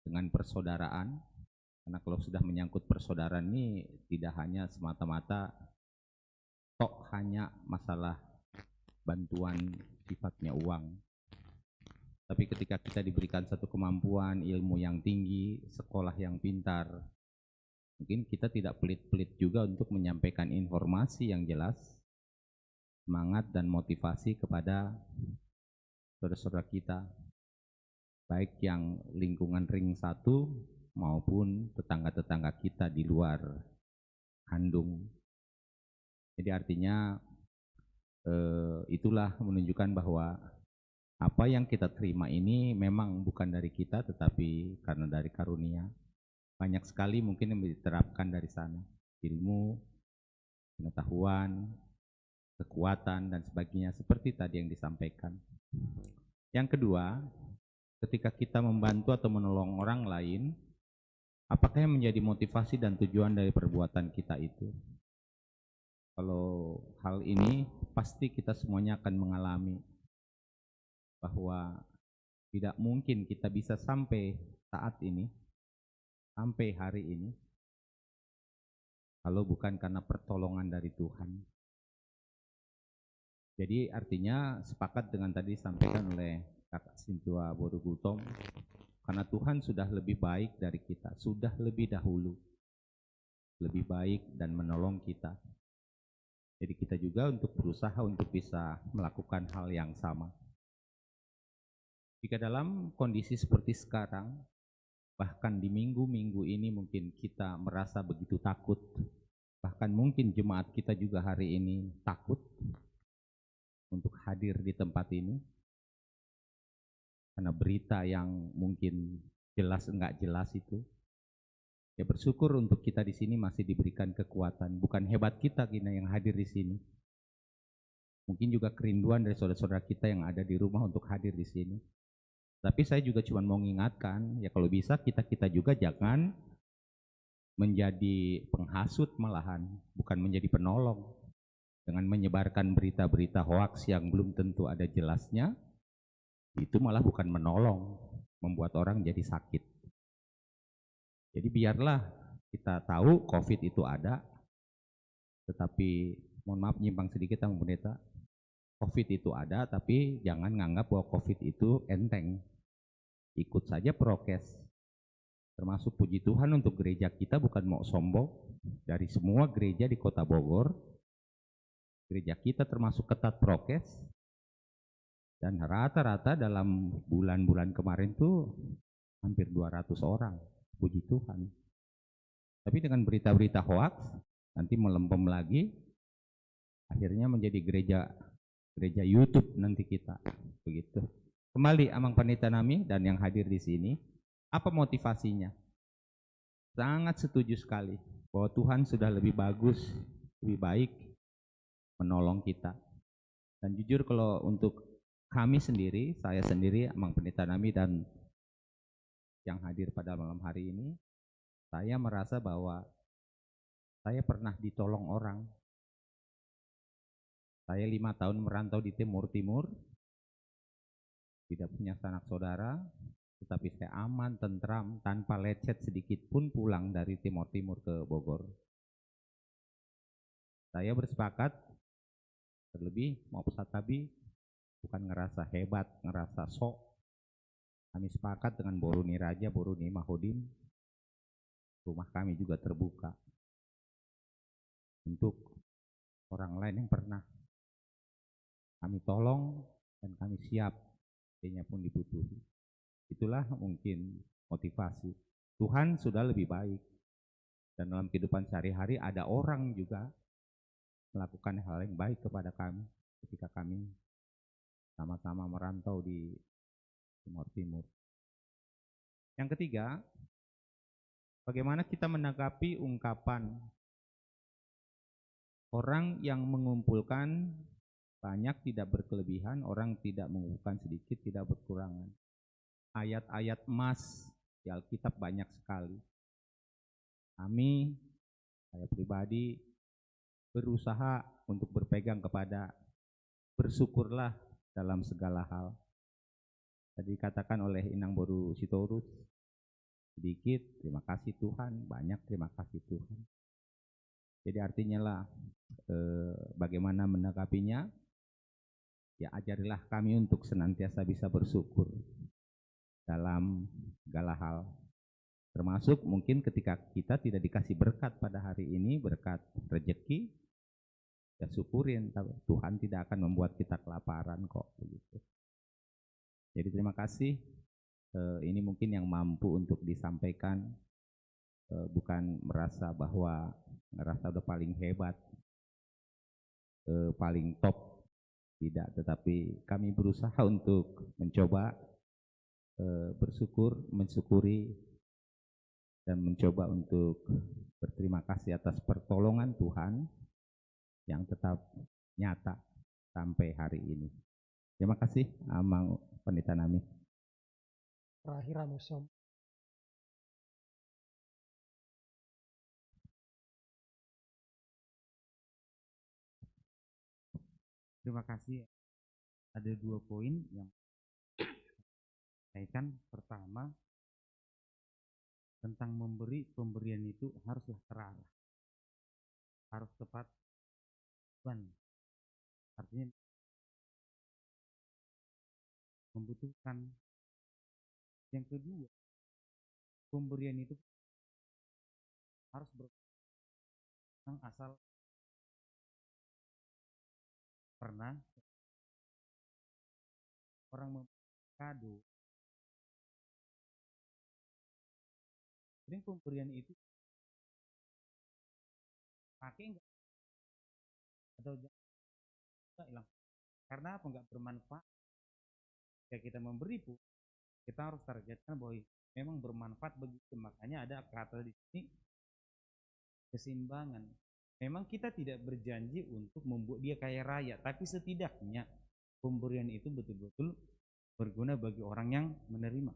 dengan persaudaraan, karena kalau sudah menyangkut persaudaraan ini tidak hanya semata-mata hanya masalah bantuan sifatnya uang, tapi ketika kita diberikan satu kemampuan, ilmu yang tinggi, sekolah yang pintar, mungkin kita tidak pelit-pelit juga untuk menyampaikan informasi yang jelas, semangat dan motivasi kepada saudara-saudara kita, baik yang lingkungan ring 1 maupun tetangga-tetangga kita di luar kandung. Jadi artinya itulah menunjukkan bahwa apa yang kita terima ini memang bukan dari kita tetapi karena dari karunia. Banyak sekali mungkin yang diterapkan dari sana, ilmu, pengetahuan, kekuatan dan sebagainya seperti tadi yang disampaikan. Yang kedua, ketika kita membantu atau menolong orang lain, apakah yang menjadi motivasi dan tujuan dari perbuatan kita itu? Kalau hal ini pasti kita semuanya akan mengalami bahwa tidak mungkin kita bisa sampai saat ini, sampai hari ini, kalau bukan karena pertolongan dari Tuhan. Jadi artinya sepakat dengan tadi disampaikan oleh Kakak Sintua Borugutom, karena Tuhan sudah lebih baik dari kita, sudah lebih dahulu, lebih baik dan menolong kita. Jadi kita juga untuk berusaha untuk bisa melakukan hal yang sama. Jika dalam kondisi seperti sekarang, bahkan di minggu-minggu ini mungkin kita merasa begitu takut, bahkan mungkin jemaat kita juga hari ini takut untuk hadir di tempat ini, karena berita yang mungkin jelas enggak jelas itu. Ya bersyukur untuk kita di sini masih diberikan kekuatan, bukan hebat kita yang hadir di sini. Mungkin juga kerinduan dari saudara-saudara kita yang ada di rumah untuk hadir di sini. Tapi saya juga cuma mau mengingatkan, ya kalau bisa kita juga jangan menjadi penghasut malahan, bukan menjadi penolong. Dengan menyebarkan berita-berita hoaks yang belum tentu ada jelasnya, itu malah bukan menolong, membuat orang jadi sakit. Jadi biarlah kita tahu COVID itu ada, tetapi mohon maaf nyimpang sedikit Bang Pendeta, COVID itu ada, tapi jangan nganggap bahwa COVID itu enteng. Ikut saja prokes. Termasuk puji Tuhan untuk gereja kita bukan mau sombong, dari semua gereja di Kota Bogor, gereja kita termasuk ketat prokes, dan rata-rata dalam bulan-bulan kemarin tuh hampir 200 orang. Puji Tuhan. Tapi dengan berita-berita hoax, nanti melempem lagi, akhirnya menjadi gereja YouTube nanti kita, begitu. Kembali Amang Pendeta Nami dan yang hadir di sini, apa motivasinya? Sangat setuju sekali bahwa Tuhan sudah lebih bagus, lebih baik menolong kita. Dan jujur kalau untuk kami sendiri, saya sendiri Amang Pendeta Nami dan yang hadir pada malam hari ini, saya merasa bahwa Saya pernah ditolong orang. Saya 5 tahun merantau di Timur Timur, tidak punya sanak saudara, tetapi saya aman, tentram, tanpa lecet sedikit pun pulang dari Timur Timur ke Bogor. Saya bersepakat, terlebih mau Satabi, bukan ngerasa hebat, ngerasa sok. Kami sepakat dengan Boruni Raja, Boruni Mahodim, rumah kami juga terbuka untuk orang lain yang pernah kami tolong dan kami siap, kayaknya pun dibutuhi. Itulah mungkin motivasi. Tuhan sudah lebih baik. Dan dalam kehidupan sehari-hari ada orang juga melakukan hal yang baik kepada kami ketika kami sama-sama merantau di Timur Timur. Yang ketiga, bagaimana kita menanggapi ungkapan orang yang mengumpulkan banyak tidak berkelebihan, orang tidak mengumpulkan sedikit tidak berkurangan. Ayat-ayat emas di Alkitab banyak sekali. Kami, saya pribadi, berusaha untuk berpegang kepada bersyukurlah dalam segala hal. Tadi katakan oleh Inang Boru Sitorus, sedikit terima kasih Tuhan, banyak terima kasih Tuhan. Jadi artinya lah bagaimana menanggapinya, ya ajarilah kami untuk senantiasa bisa bersyukur dalam segala hal. Termasuk mungkin ketika kita tidak dikasih berkat pada hari ini, berkat rezeki, ya syukurin, Tuhan tidak akan membuat kita kelaparan kok begitu. Jadi terima kasih, ini mungkin yang mampu untuk disampaikan, bukan merasa bahwa merasa udah paling hebat, paling top, tidak, tetapi kami berusaha untuk mencoba bersyukur, mensyukuri, dan mencoba untuk berterima kasih atas pertolongan Tuhan yang tetap nyata sampai hari ini. Terima kasih, Amang Pendeta Nami. Terakhir Amesom. Terima kasih. Ada 2 poin yang saya sampaikan. Pertama, tentang memberi, pemberian itu haruslah terarah, harus tepat tujuan. Artinya membutuhkan. Yang kedua, pemberian itu harus berkembang asal pernah orang memberi kado. Jadi pemberian itu pakai enggak atau enggak hilang. Karena apa? Enggak bermanfaat. Jika kita memberi pun, kita harus targetkan bahwa memang bermanfaat begitu. Makanya ada kata di sini keseimbangan. Memang kita tidak berjanji untuk membuat dia kaya raya, tapi setidaknya pemberian itu betul-betul berguna bagi orang yang menerima.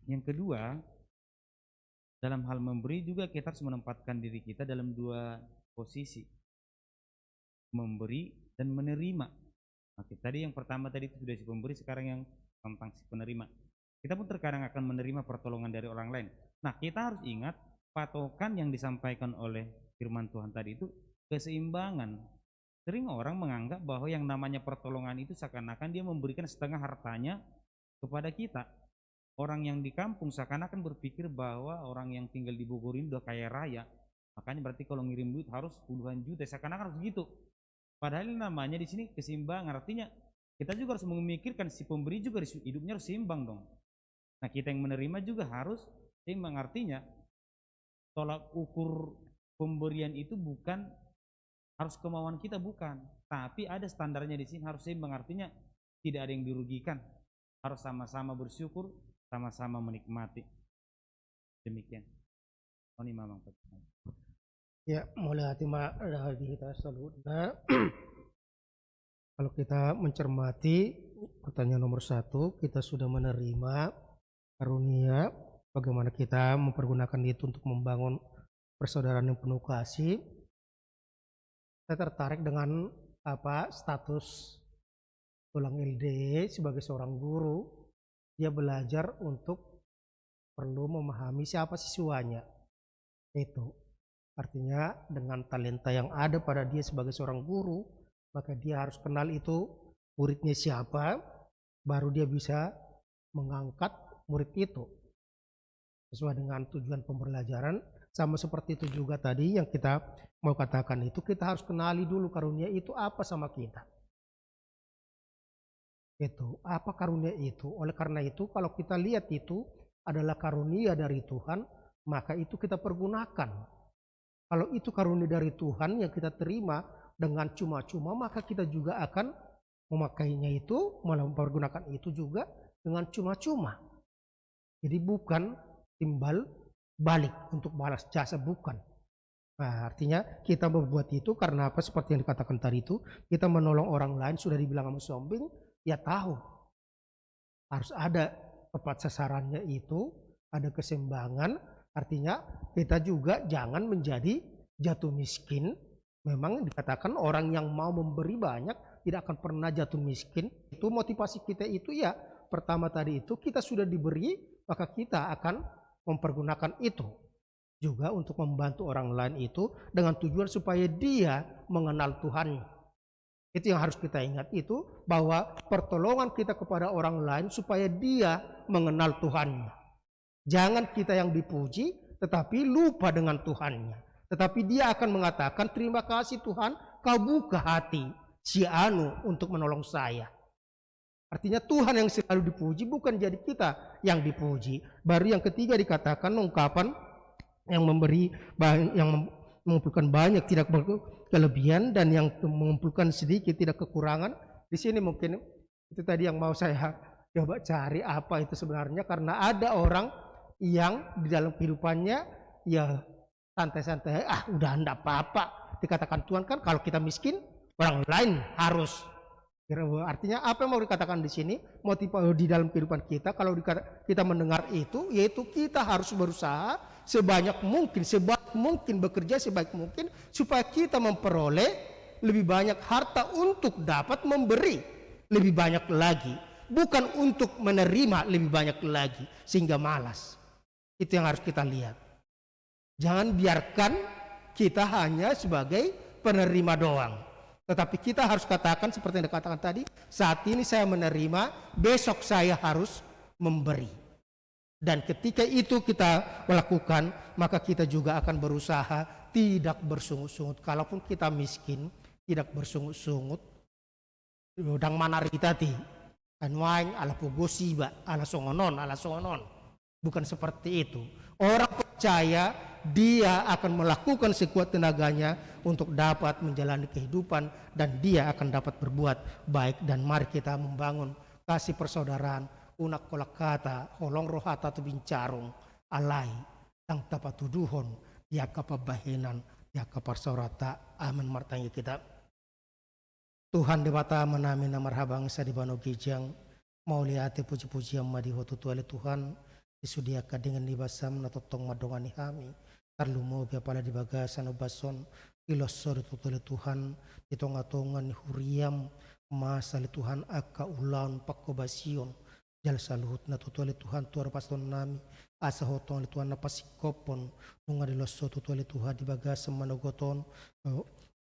Yang kedua, dalam hal memberi juga kita harus menempatkan diri kita dalam 2 posisi, memberi dan menerima. Oke, tadi yang pertama tadi itu sudah si pemberi, sekarang yang tentang si penerima. Kita pun terkadang akan menerima pertolongan dari orang lain. Nah, kita harus ingat patokan yang disampaikan oleh firman Tuhan tadi itu keseimbangan. Sering orang menganggap bahwa yang namanya pertolongan itu seakan-akan dia memberikan setengah hartanya kepada kita. Orang yang di kampung seakan-akan berpikir bahwa orang yang tinggal di Bogor ini udah kaya raya, makanya berarti kalau ngirim duit harus puluhan juta, seakan-akan harus begitu. Padahal namanya di sini keseimbangan, artinya kita juga harus memikirkan si pemberi juga hidupnya harus seimbang dong. Nah, kita yang menerima juga harus seimbang, artinya tolak ukur pemberian itu bukan harus kemauan kita, bukan, tapi ada standarnya di sini, harus seimbang, artinya tidak ada yang dirugikan, harus sama-sama bersyukur, sama-sama menikmati. Demikian. Oni Mamang. Ya, mulai hati dari kita selanjutnya. Kalau kita mencermati pertanyaan nomor 1, kita sudah menerima karunia, bagaimana kita mempergunakan itu untuk membangun persaudaraan yang penuh kasih, saya tertarik dengan status tulang LD sebagai seorang guru. Dia belajar untuk perlu memahami siapa siswanya. Itu artinya dengan talenta yang ada pada dia sebagai seorang guru, maka dia harus kenal itu muridnya siapa, baru dia bisa mengangkat murid itu sesuai dengan tujuan pembelajaran. Sama seperti itu juga tadi yang kita mau katakan, itu kita harus kenali dulu karunia itu apa sama kita. Itu apa karunia itu. Oleh karena itu kalau kita lihat itu adalah karunia dari Tuhan, maka itu kita pergunakan. Kalau itu karunia dari Tuhan yang kita terima dengan cuma-cuma, maka kita juga akan memakainya itu, mempergunakan itu juga dengan cuma-cuma. Jadi bukan timbal balik untuk balas jasa, bukan. Nah, artinya kita membuat itu karena apa? Seperti yang dikatakan tadi itu, kita menolong orang lain, sudah dibilang sama sombing, ya tahu. Harus ada tepat sasarannya itu, ada keseimbangan. Artinya kita juga jangan menjadi jatuh miskin. Memang dikatakan orang yang mau memberi banyak tidak akan pernah jatuh miskin. Itu motivasi kita itu ya, pertama tadi itu kita sudah diberi, maka kita akan mempergunakan itu juga untuk membantu orang lain itu dengan tujuan supaya dia mengenal Tuhan. Itu yang harus kita ingat itu, bahwa pertolongan kita kepada orang lain supaya dia mengenal Tuhannya. Jangan kita yang dipuji tetapi lupa dengan Tuhannya. Tetapi dia akan mengatakan, terima kasih Tuhan, kau buka hati si anu untuk menolong saya. Artinya Tuhan yang selalu dipuji, bukan jadi kita yang dipuji. Baru yang ketiga dikatakan ungkapan yang memberi, yang mengumpulkan banyak tidak berkelebihan, dan yang mengumpulkan sedikit tidak kekurangan. Di sini mungkin itu tadi yang mau saya coba cari apa itu sebenarnya, karena ada orang yang di dalam kehidupannya ya santai-santai, udah enggak apa-apa. Dikatakan Tuhan kan kalau kita miskin, orang lain harus. Artinya apa yang mau dikatakan di sini? Motivasi di dalam kehidupan kita, kalau kita mendengar itu, yaitu kita harus berusaha sebanyak mungkin bekerja sebaik mungkin supaya kita memperoleh lebih banyak harta untuk dapat memberi lebih banyak lagi, bukan untuk menerima lebih banyak lagi sehingga malas. Itu yang harus kita lihat. Jangan biarkan kita hanya sebagai penerima doang. Tetapi kita harus katakan seperti yang dikatakan tadi, saat ini saya menerima, besok saya harus memberi. Dan ketika itu kita melakukan, maka kita juga akan berusaha tidak bersungut-sungut. Kalaupun kita miskin, tidak bersungut-sungut. Udang manari tadi, anwaing ala pugosiba, ala songonon. Bukan seperti itu. Orang percaya dia akan melakukan sekuat tenaganya untuk dapat menjalani kehidupan, dan dia akan dapat berbuat baik. Dan mari kita membangun kasih persaudaraan, unak kolak kata, holong rohata tu bincarung, alai, tang tapatuduhon, ya kapabahinan, ya kaparsaurata, amin martangi kita. Tuhan debata menami namar habangsa di bano gijang, mau lihat puji-puji yang madihotu tuale Tuhan, disudiakan dengan dibasam natotong madongani kami. Tarlumo biapala di bagasan obason ilosor tutule Tuhan di tonga-tongan huriam masa li Tuhan aka ulan pakobasion jal saluhut na tutule Tuhan tuar paston nami asa hotong li Tuhan na pasikopon nunga di loso tutule Tuhan di bagasan manogoton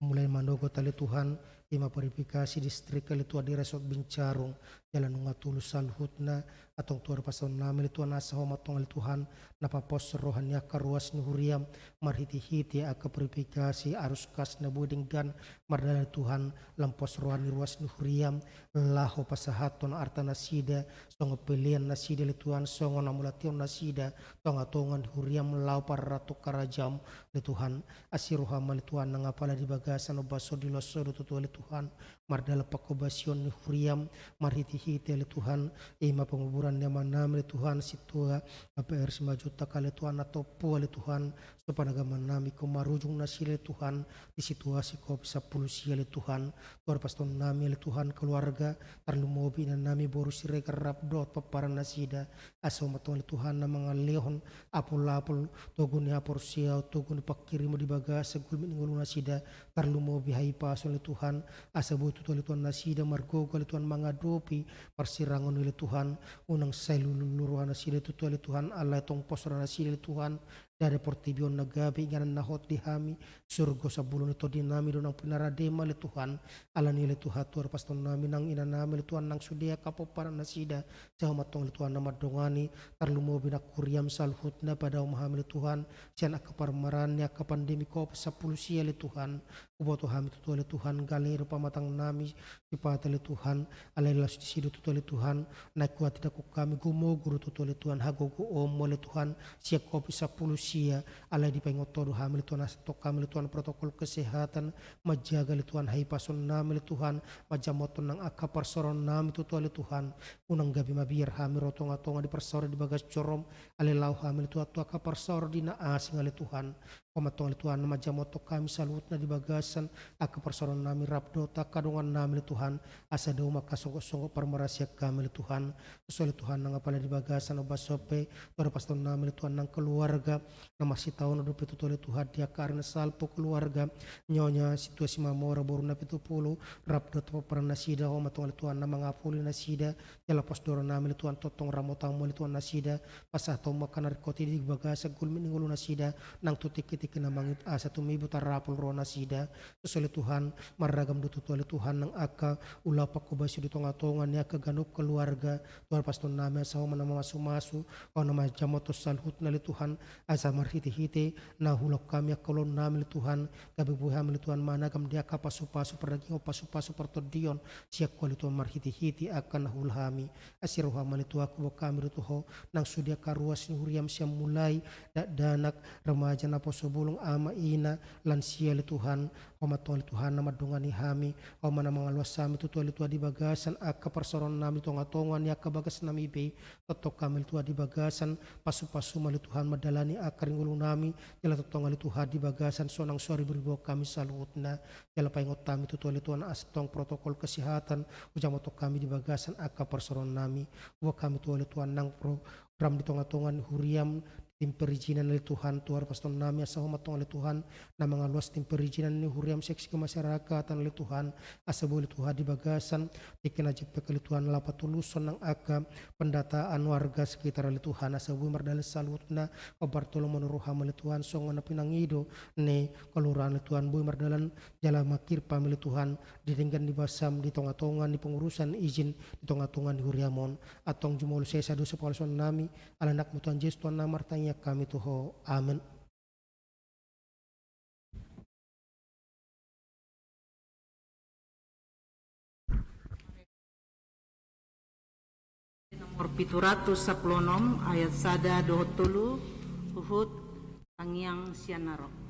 mulai manogot ali Tuhan ima purifikasi distrik kali Tuhan di resort bincarung jalan nunga tulus saluhutna atong tuar paston nami li Tuhan asa homatong ali Tuhan napapos rohanya karuas nuhuriam marhiti-hiti aka purifikasi arus kas na budinggan mardala Tuhan lampos rohani ruas nuhuriam laho pasahaton arta nasida songo pilihan nasida li Tuhan songo namulation nasida tonga-tongan huriam lau parratu karajam li Tuhan asiruhama li Tuhan nangapala di bagasan obaso di loso tutu li Tuhan mardala pakobasion ni huriam marhiti hite le Tuhan ima penguburan yang manam le Tuhan situa APR 5 juta kali Tuhan atau po le Tuhan sepanagaman nami ko marujung nasi le Tuhan di situasi ko bisa pulusia le Tuhan tuar paston nami le Tuhan keluarga tarlu mobi na nami boru sire kerap dot paparan nasida aso matong le Tuhan na mga lehon apol-apol togun ni apor siaw togun ni pakirimu di bagas segul miningulu nasida tarlu mobi hai pason le Tuhan asa butu le Tuhan nasida margogo le Tuhan mga dopi parsirangon le Tuhan unang sailuluruhan nasida tutu le Tuhan Allah tong posra nasida le Tuhan dari portibion nagabi nganan nahot di hami surgo sa bulon ito din nami donang pinaradema le Tuhan ala ni le Tuhan tuar paston nami nang ina nami le Tuhan nang sudia kapoparan nasida sa matong le Tuhan na madongani tarlumo binakuriam salhut na pada umahami le Tuhan sian akaparmaran ya kapandemi ko sa pulusia le Tuhan uboto hami tutu le Tuhan galir pamatang nami sipata le Tuhan ala ilas disidu tutu le Tuhan naikuat tidak kami gumo guru tutu le Tuhan hagogo omo le Tuhan siak kopi sa pulusia ala di pengotodo hamil Tuhan astok hamil Tuhan protokol kesehatan majaga le Tuhan hai pason nami le Tuhan majamoton nang akapar soron nami tutu le Tuhan unang gabi mabir hamil rotong-atonga di persor di bagas corom ale lau hamil Tuhan tu akapar sor di naasing ale Tuhan pamatong le Tuhan majamoto kami salut na di bagasan akapar soron nami rabdo takadungan nami le Tuhan asa daw makasongko-songko parmarasya kami le Tuhan so le Tuhan nang apala di bagasan obasope tora paston nami le Tuhan nang keluarga na masih tahu na dope tutu le Tuhan dia karena salpo keluarga nyonya situasi mamora boru na 70 rabdo to parana nasida o matong le Tuhan na mga puli nasida jala pasdoro nami le Tuhan totong ramotang mo le Tuhan nasida pasah to makanar koti di bagasa gulmin ngulu nasida nang tutik-tik na mangit asa tumibu tarapol ro nasida so le Tuhan maragam do tutu le Tuhan nang aka ulapak ko basi do tonga-tonga niya kaganop keluarga tuan paston nami sa mana masu-masu o na majamoto salhut na le Tuhan asa marhiti-hiti na hulok kami akolon nami le Tuhan kabibuham le Tuhan managam dia kapasu-pasu peragi o pasu-pasu pertodion siak ko le Tuhan marhiti-hiti akan hulhami asiroha mali Tuhan ko kami le Tuhan nang sudia karuas ni huriam siam mulai danak remaja na posobulong ama ina lansia le Tuhan o matol Tuhan na madungani hami o mana mga luas sami tutu le Tuhan di bagasan aka persoron nami tonga-tonga ni aka bagas nami be totok kami le Tuhan di bagasan pasu-pasu mali Tuhan madalani akaring ulung nami jala totonga le Tuhan di bagasan sonang sori beribu kami salut na jala paingot kami tutu le Tuhan astong protokol kesehatan ujamoto kami di bagasan aka persoron nami wa kami tutu le Tuhan nang program di tonga-tongan huriam tim perizinan le Tuhan tuar paston nami asa homatong le Tuhan na mga luas tim perizinan ni huriam seksi kemasyarakatan le Tuhan asa boleh Tuhan di bagasan dikena jepe ke le Tuhan lapa tuluson ng aka pendataan warga sekitar le Tuhan asa boleh mardal salutna o Bartolomeo menuruham le Tuhan songo na pinangido ne kelurahan le Tuhan boleh mardalan jala makir pam le Tuhan didenggan di basam di tonga-tongan di pengurusan izin di tonga-tongan di huriamon atong jumolo sesa dosa palson nami alanak mutuan Yesus Tuhan na martanya kami tuho. Amin. Nomor 716 ayat sada dohot tulu uhut tangiang sianaro.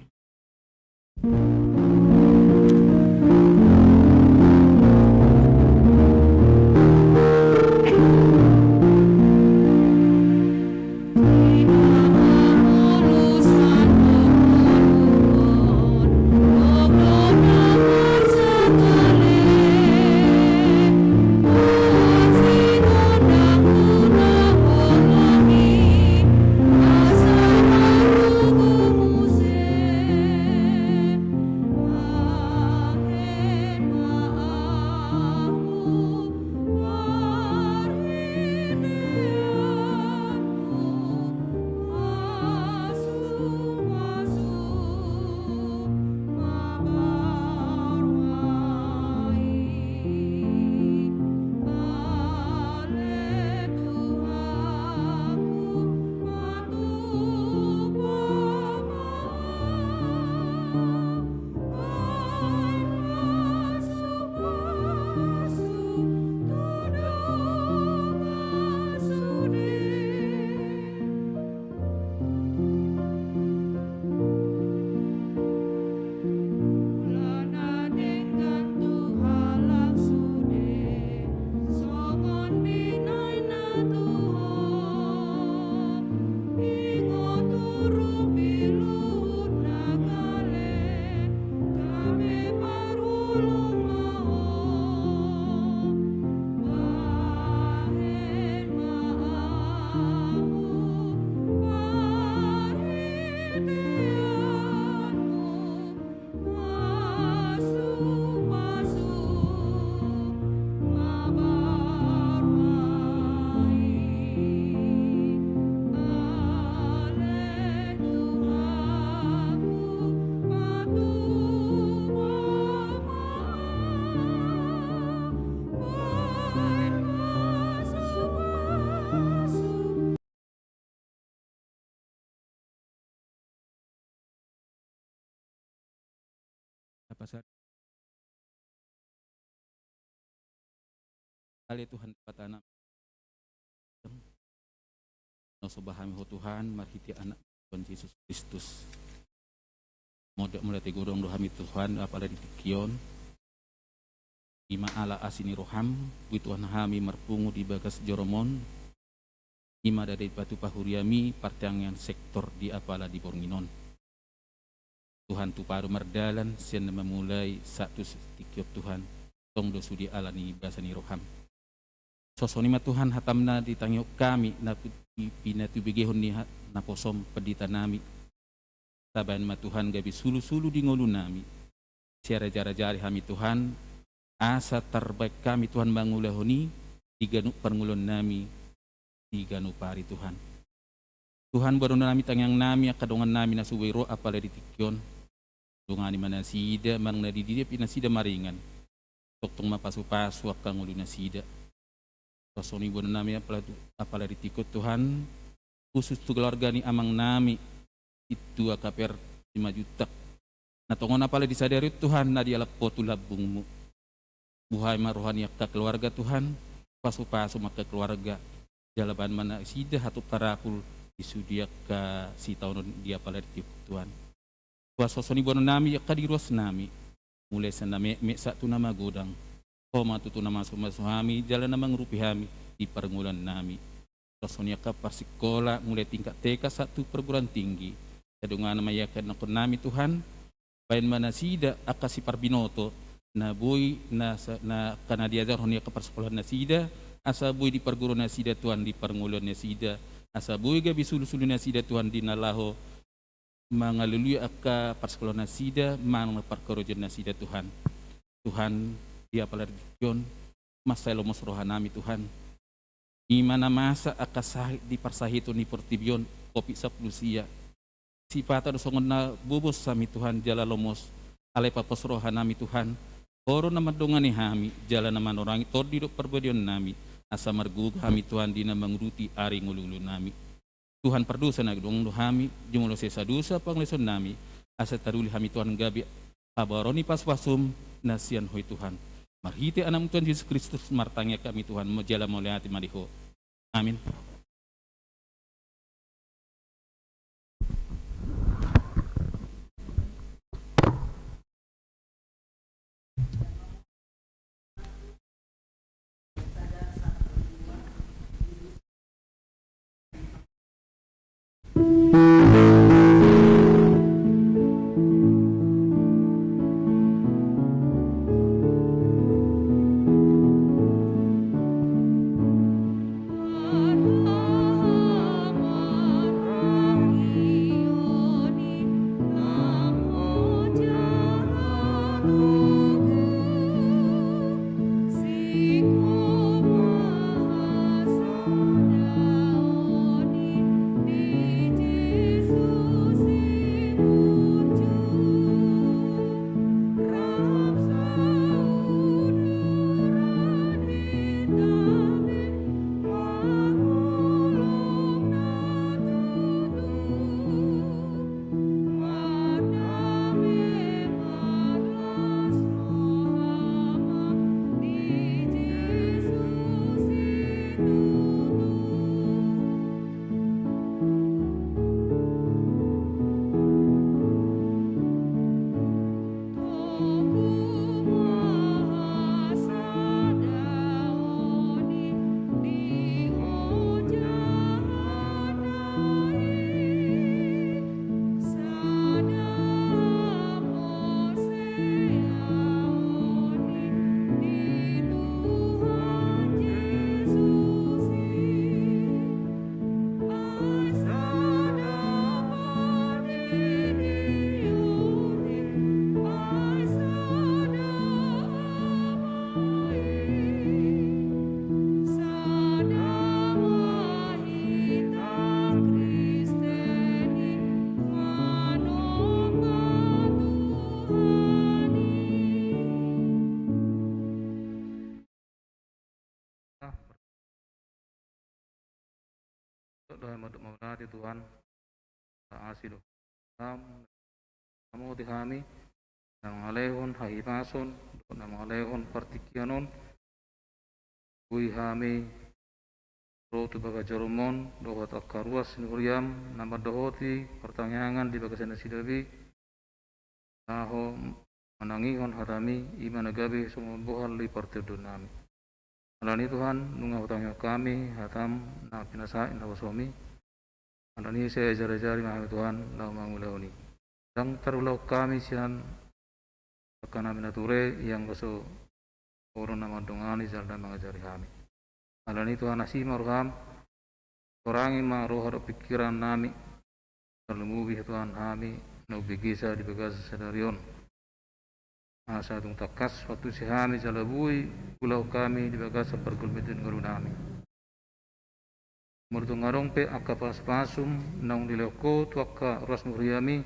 pasal kali Tuhan patana no sobahami ho Tuhan marhiti anak Tuhan Yesus Kristus modak mulai tegurong dohami Tuhan apalagi di kion ima ala asini roham Tuhan hami marpungu di bagas joromon ima dari batu pahuriami partangan sektor di apala di Bornginon Tuhan tu paru merdalan sian memulai satu setikiot Tuhan tong dosu di alani basani roham sosonima Tuhan hatamna ditangyok kami na pinatu bigehon ni na posom pedita nami taban ma Tuhan gabi sulu-sulu di ngolu nami siara jara-jari kami Tuhan asa terbaik kami Tuhan bangulahoni diganu perngulon nami diganu pari Tuhan Tuhan baru nami tangyang nami akadongan nami nasuwero apala di tikyon dungani manasida mang na dididia pinasida maringan toktong mapasu-pasu akang ulu nasida sosoni bono nami apala di tikot Tuhan khusus tu keluarga ni amang nami itu akaper 5 juta natongon apala disadari Tuhan na dialapo tu labungmu buhay marohani ka keluarga Tuhan pasu-pasu maka keluarga jalaban mana sida hatup tarakul disudia ka si tahun dia pala di Tuhan kuasa soni bono nami ya kadiruas nami mulai sana me satu nama godang koma tutu nama suhami jalan nama ngurupi hami di perguruan nami sosoni ka persikola mulai tingkat TK 1 perguruan tinggi kadungan nama yakan nakon nami Tuhan bain mana sida akasi parbinoto na boy na kana diajar honia ke persekolahan nasida asa boy di perguruan nasida Tuhan di pernguluan nasida asa boy gabi sulu-sulu nasida Tuhan di nalaho mangalului akka persekolahan nasida mang perkorojan nasida Tuhan Tuhan dia palargion masa lomos rohanami Tuhan imana masa akka sahit di persahito ni portibion kopi saplusia sifata dosongon na bubos sami Tuhan jala lomos alai papos rohanami Tuhan Oro nama dongani hami jalan nama orang tor di perbedian nami asa margug hami Tuhan dina mangruti ari ngululu nami Tuhan perdosa na dong hami jumulo sesa dosa pangleson nami asa taruli hami Tuhan gabi abaroni pas pasum nasian hoi Tuhan marhite anam Tuhan Yesus Kristus martangnya kami Tuhan mojala moleati madiho amin. Tuhan Tuhan kasih doa kamu di kami Namangalehon hahimason, namangalehon partikianon, bui hami rotu baga jarumon, dohot akaruas nuriam, nama dohoti pertanyaan di baga sana sidabi, taho manangihon harami, iman agabi semua bohal li partidun nami. Alani Tuhan, nunga hutangnya kami, hatam na pinasa na wasomi. Alani saya jari-jari mahami Tuhan, lau mangulauni. Dan terulau kami sian akan namin nature yang baso orang nama dongani jalda mengajari kami. Alani Tuhan nasi maruham, kurangi ma roh pikiran nami, terlumubi Tuhan kami, nau begisa di begas sedarion. Asa tung takas waktu si kami jalabui pulau kami di bagas pergulmitin guru nami. Murtung ngarong pe akapas pasum naung dileko tuaka ras muriami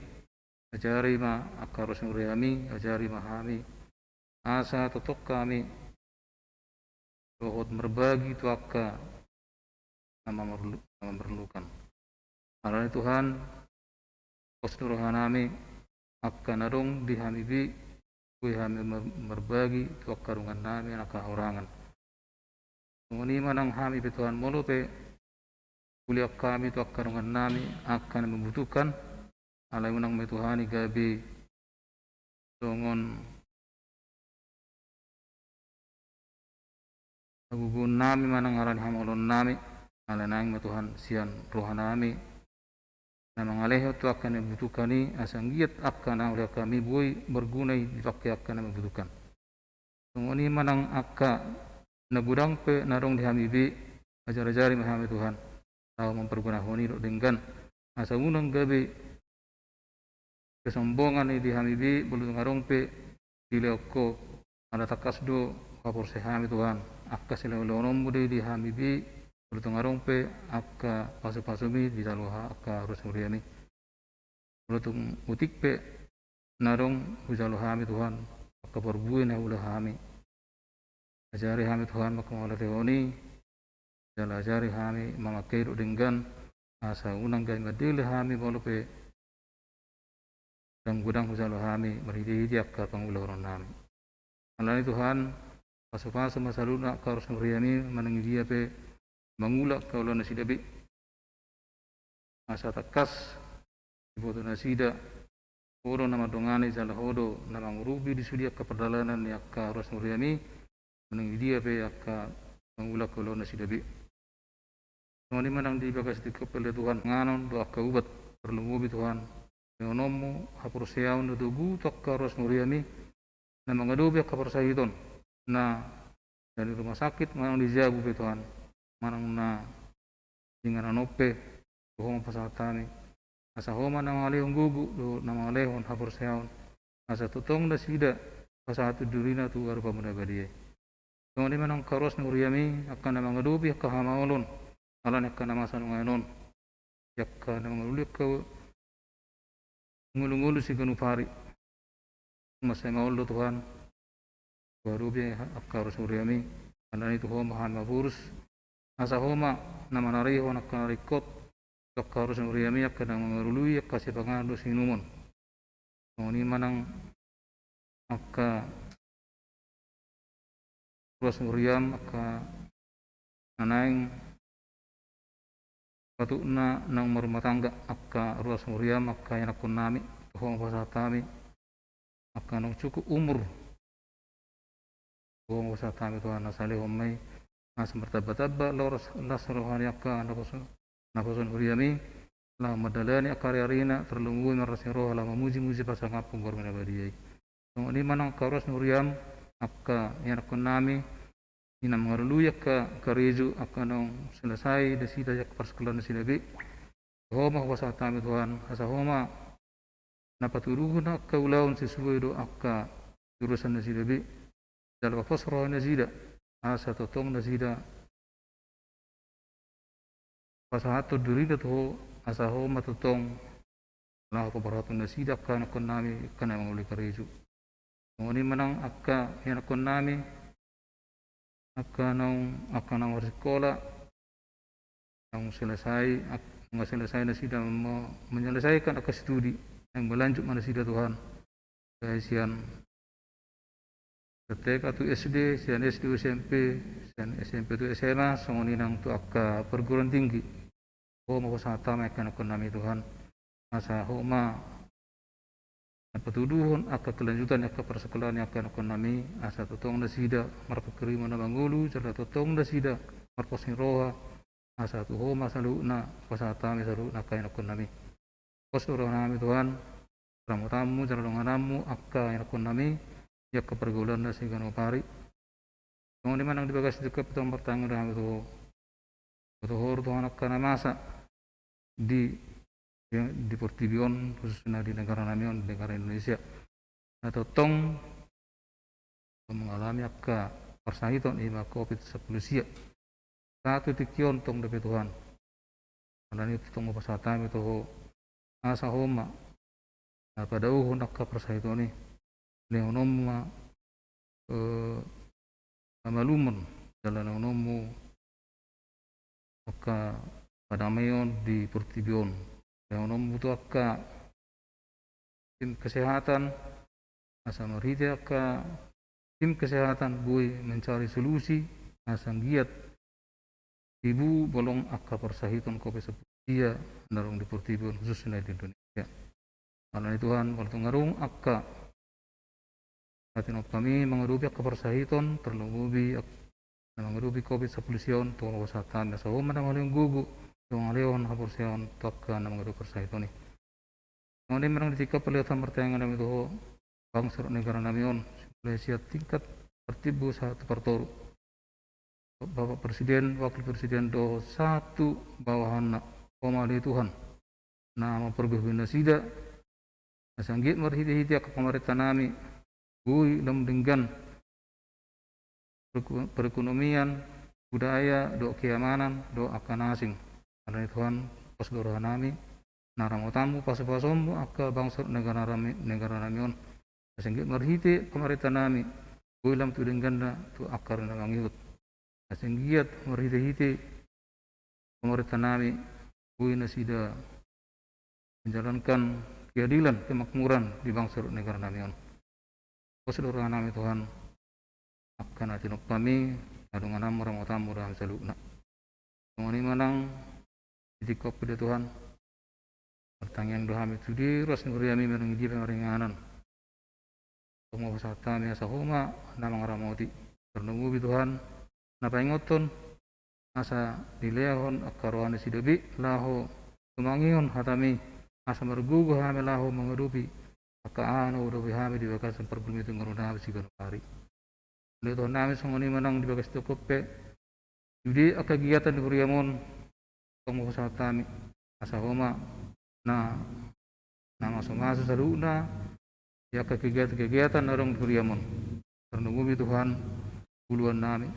ajari ma akka ras muriami ajari mahami asa totok kami rohot merbagi tuaka nama memerlukan. Alani Tuhan posnurohan nami akka narong di hamibi kui kami berbagi tuak karungan nami anak orangan. Mengenai manang kami Tuhan molope kuliah kami tuak karungan nami akan membutuhkan alai menang Tuhani gabi songon agugun nami manang aran hamalon nami alai nang Tuhan sian rohan nami namang aleho tu akan membutuhkani asang giat akan oleh kami boy bergunai dipakai akan membutuhkan. Mengoni manang akka nagudang pe narong dihamibi ajar-ajari mahami Tuhan. Tahu mempergunahoni dengan asa unang gabi kesombongan ini dihamibi bulu ngarong pe dileko ada takas do kapor sehami Tuhan. Akka silolonom bude dihamibi Bertung arong pe akka pasu-pasumi di daluha akka harus muriami. Bertung utik pe narong hujaluhami Tuhan akka perbuin na ulahami. Ajari hami Tuhan makamala teoni jala ajari hami mamakai dengan asa unang gai madile hami bolu pe dan gudang hujaluhami meridi akka panguloron nami. Alani Tuhan pasu-pasu masaluna akka harus muriami manangi dia pe mangulak kaulah nasida be asa takas iboto nasida oro nama dongane jala hodo nama ngurubi di sudia ka perdalanan yakka ros muriami menang dia be yakka mangulak kaulah nasida be mani manang di bagas di kepele Tuhan nganon do akka ubat perlu mubi Tuhan ngonomu hapur seaun do gu takka ros muriami nama ngadobe ka persahidon na dari rumah sakit manang dijabu be Tuhan manang na dengan anope homa pasatani asa homa na malehon gugu do na malehon hapur seaun asa tutong da sida pasatu durina tu arupa muda badie ngoni manang karos nuriami akan na mangadubi akka hamaolon alan akka na masan nganon yakka na mangalulik ka ngulu-ngulu si ganupari masay maolo Tuhan barubi akka karos nuriami alan itu homa han mapurus asa homa na manariho na kanarikot takka harus muriami akka na mangarului akka sipangado sinumon ngoni manang akka harus muriam akka nanaing patuna nang marumah tangga akka harus muriam akka yanakun nami tuhong pasatami akka nang cukup umur tuhong pasatami Tuhan nasali homai asa martaba-taba loros las rohani akka naposon huriami la madalani akariyarina terlungui marasi roh la memuji-muji pasangapung gormena badiyai ini manang karos huriam akka yanakun nami ina mengarului akka kareju akka nong selesai desida yak persekulan silabi homa wasatami Tuhan asa homa napaturuhun akka ulaun sesuai do akka jurusan silabi dalam posro nasida asa totong nasida pasahatu durida to asa ho matutong la ko baratun nasida kana kon nami kana manguli kareju ngoni manang akka yana kon nami akka nang sekolah yang selesai nasida menyelesaikan akka studi yang berlanjut nasida Tuhan sian TK tu SD, sian SD SMP, sian SMP tu SMA, songoni nang tu akka perguruan tinggi. Homa pasata mekan ekonomi Tuhan, masa homa petuduhon akka kelanjutan akka persekolahan akka ekonomi asa totong nasida marpekeri mana mangulu jala totong nasida marposin roha asa tu homa saluna pasata me saluna kain ekonomi. Kosoro nami Tuhan, tamu jala donganamu akka ekonomi ya ke pergaulan nasi gano pari. Kemudian mana di bagas dekat petang bertanggung dengan itu, betul Tuhan akka masa di Portibion khususnya di negara namion, di negara Indonesia atau tong mengalami akka persahiton ima COVID-19 satu tikion tong depe Tuhan karena itu tong pasatami itu asa homa pada uhun akka persahiton ini leonomma amalumun jalan leonomu akka padamayon di Portibion yang butuh akka tim kesehatan asa marite akka tim kesehatan bui mencari solusi asa giat ibu bolong akka persahitan COVID-19 narung di Portibion khususnya di Indonesia. Karena Tuhan waktu ngarung akka hatinop kami mengerubi akka persahitan terlebih mengerubi COVID-19 tuang wasatan asa homa na maling gugu tuang leon hapur seon takka na mengerubi persahitan ni. Kemudian merang ditika perlihatkan pertanyaan kami itu bangsa negara namion Malaysia tingkat tertibu satu pertoru. Bapak Presiden, Wakil Presiden do satu bawahan komali Tuhan. Nama pergubina sida sanggit marhiti-hiti akka pemerintah nami bui lam denggan perekonomian budaya do keamanan do akan asing. Karena Tuhan pasdorah nami naramotamu pasopasommu akka bangsa negara namion sanggit marhiti pemerintah nami bui lam tu denggan tu akar na mangiut sanggiat marhiti-hiti pemerintah nami bui nasida menjalankan keadilan kemakmuran di bangsa negara namion. Seluruh nami Tuhan akan atinop kami adungan namu ramotamu dalam salukna. Mengani manang dikop pada Tuhan pertanyaan doa kami itu di ras negeri kami merengi pemeringanan. Semua wisata miasa homa nama ramoti ternunggu Tuhan napa ingoton asa dileahon akarohan sidebi laho tumangion hatami asa mergugu hame laho mengerupi akaano udah hame di bagas pergumi itu ngeruna si hari. Oleh Tuhan nami songoni menang di bagas tokope jadi kegiatan di Buriamon semua wisata mi asa homa na nama somasu saluna ya kegiatan orang Buriamon ternunggu Tuhan puluhan nami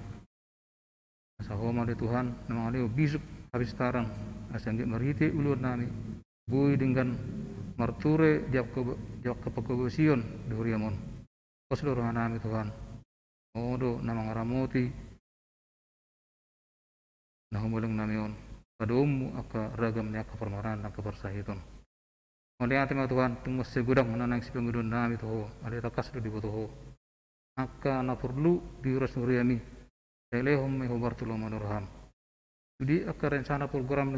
asa homa di Tuhan nama aleo bisuk habis tarang asa nggak merhiti uluan nami bui dengan marture diap ke pekogosion di Buriamon seluruh nami Tuhan modo nama ngaramoti nah humuleng namion padomu akka ragam ni akka permaran akka persahiton oleh hati Tuhan tunggu segudang menanang si pengudun nami toho ada takas di botoho akka na perlu diurus nuriami elehom me hobartulo manurham jadi akka rencana program ni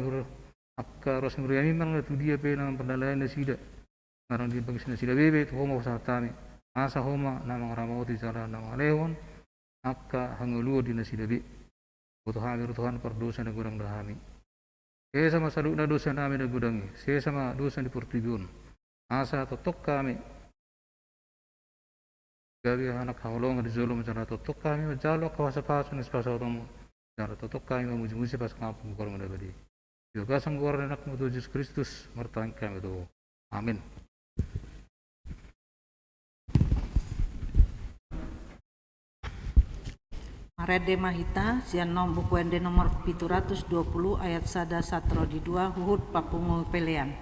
akka ros nuriami mang tu dia pe nang pendalayan na sida ngarang di bagi sida bebe to homo satami asa homa namang ramoti cara nang alehon akka hanguluo di nasida bi butuh hamir Tuhan perdosa na gudang dahami saya sama saluna dosa nami na gudangi saya sama dosa di Portibion asa totok kami gabi anak hawlong di zulum cara totok kami majalo kawasa-kawasa ng espasaromo cara totok kami mamuji-muji pas kampung korong nabadi juga sanggor anak mutu Yesus Kristus mertang kami itu amin. Marede Mahita sian nom buku ende nomor 720 ayat sada satro di 2 huhud papungu pelean.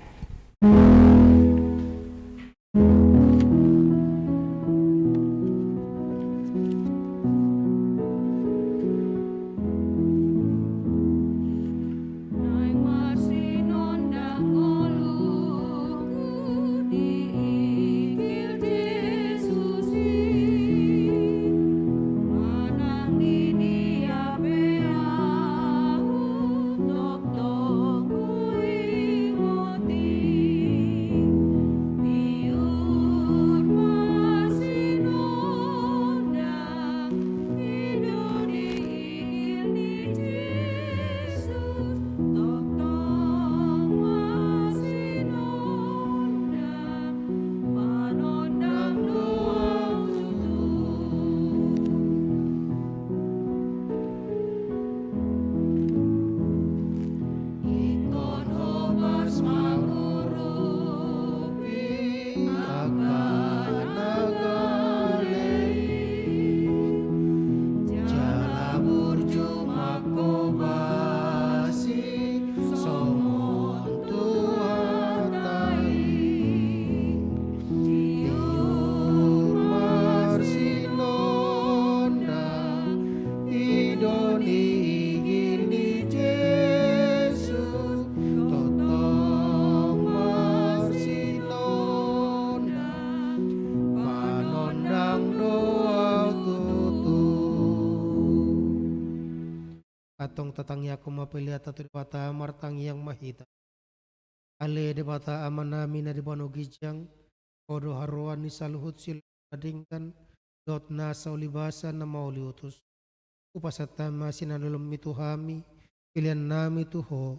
Nai masih nondang oluku di ikil tong tatang yaku mapelia tatu debata martang yang mahita. Ale debata amanami na debano gijang, kodo haruan ni saluhut siladingkan, dot nasa ulibasa na mauliutus. Upasatama sinanulum mituhami, pilihan nami tuho,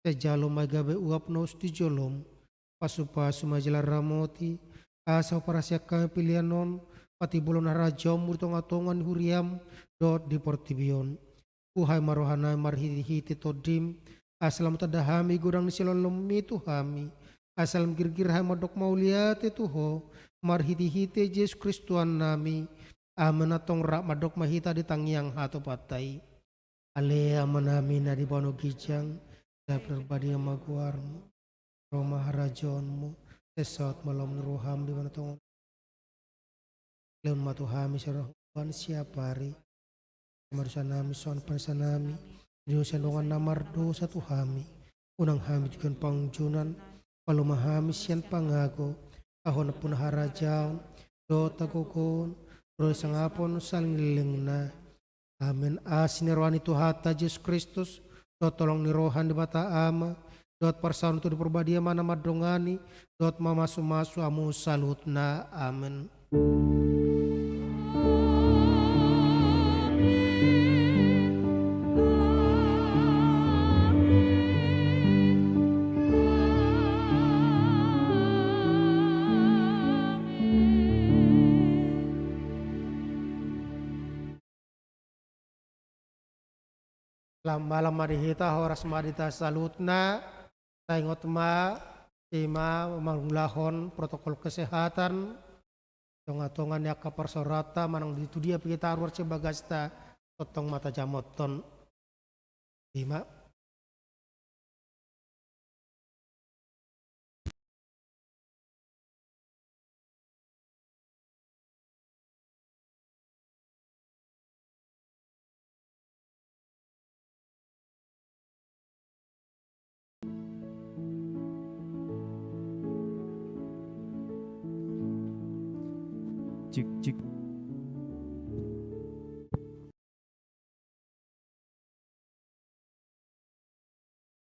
sejalo magabe uap nos di jolom, pasupasu majalar ramoti, asa parasya kami pilihan non, pati bulon harajom murtongatongan huriam, dot di portibion. Uhai marohana marhiti-hiti todim, asalam tadahami gurang nisilolom mituhami, asalam girgir hai madok mauliate tuho, marhiti-hiti Yesus Kristuan nami, amanatong rak madok mahita di tangyang hatu patai. Ale amanami na di bano gijang, sa perbadi maguarmu, Roma harajonmu, sesot malam nuruham di mana tong leun matuhami sarahuan siapari, marusanami son pansanami, diusanongan namardo sa tuhami, unang hami juga pangjunan, palumahami siyan pangago, ahon na punaharajaw, do tagukon, roy sangapon saling na. Amin. Asinirwan itu hata Yesus Kristus, dot tolong nirohan di bata ama, dot parsaun itu diperbadia mana madongani, dot mamasu-masu amu salut na. Amin. Malam marihita horas madita salutna taingot ma ima manglahon protokol kesehatan tongan-tongan ya kaparsorata manang ditu dia kita arwar sebagasta totong mata jamoton ima cik cik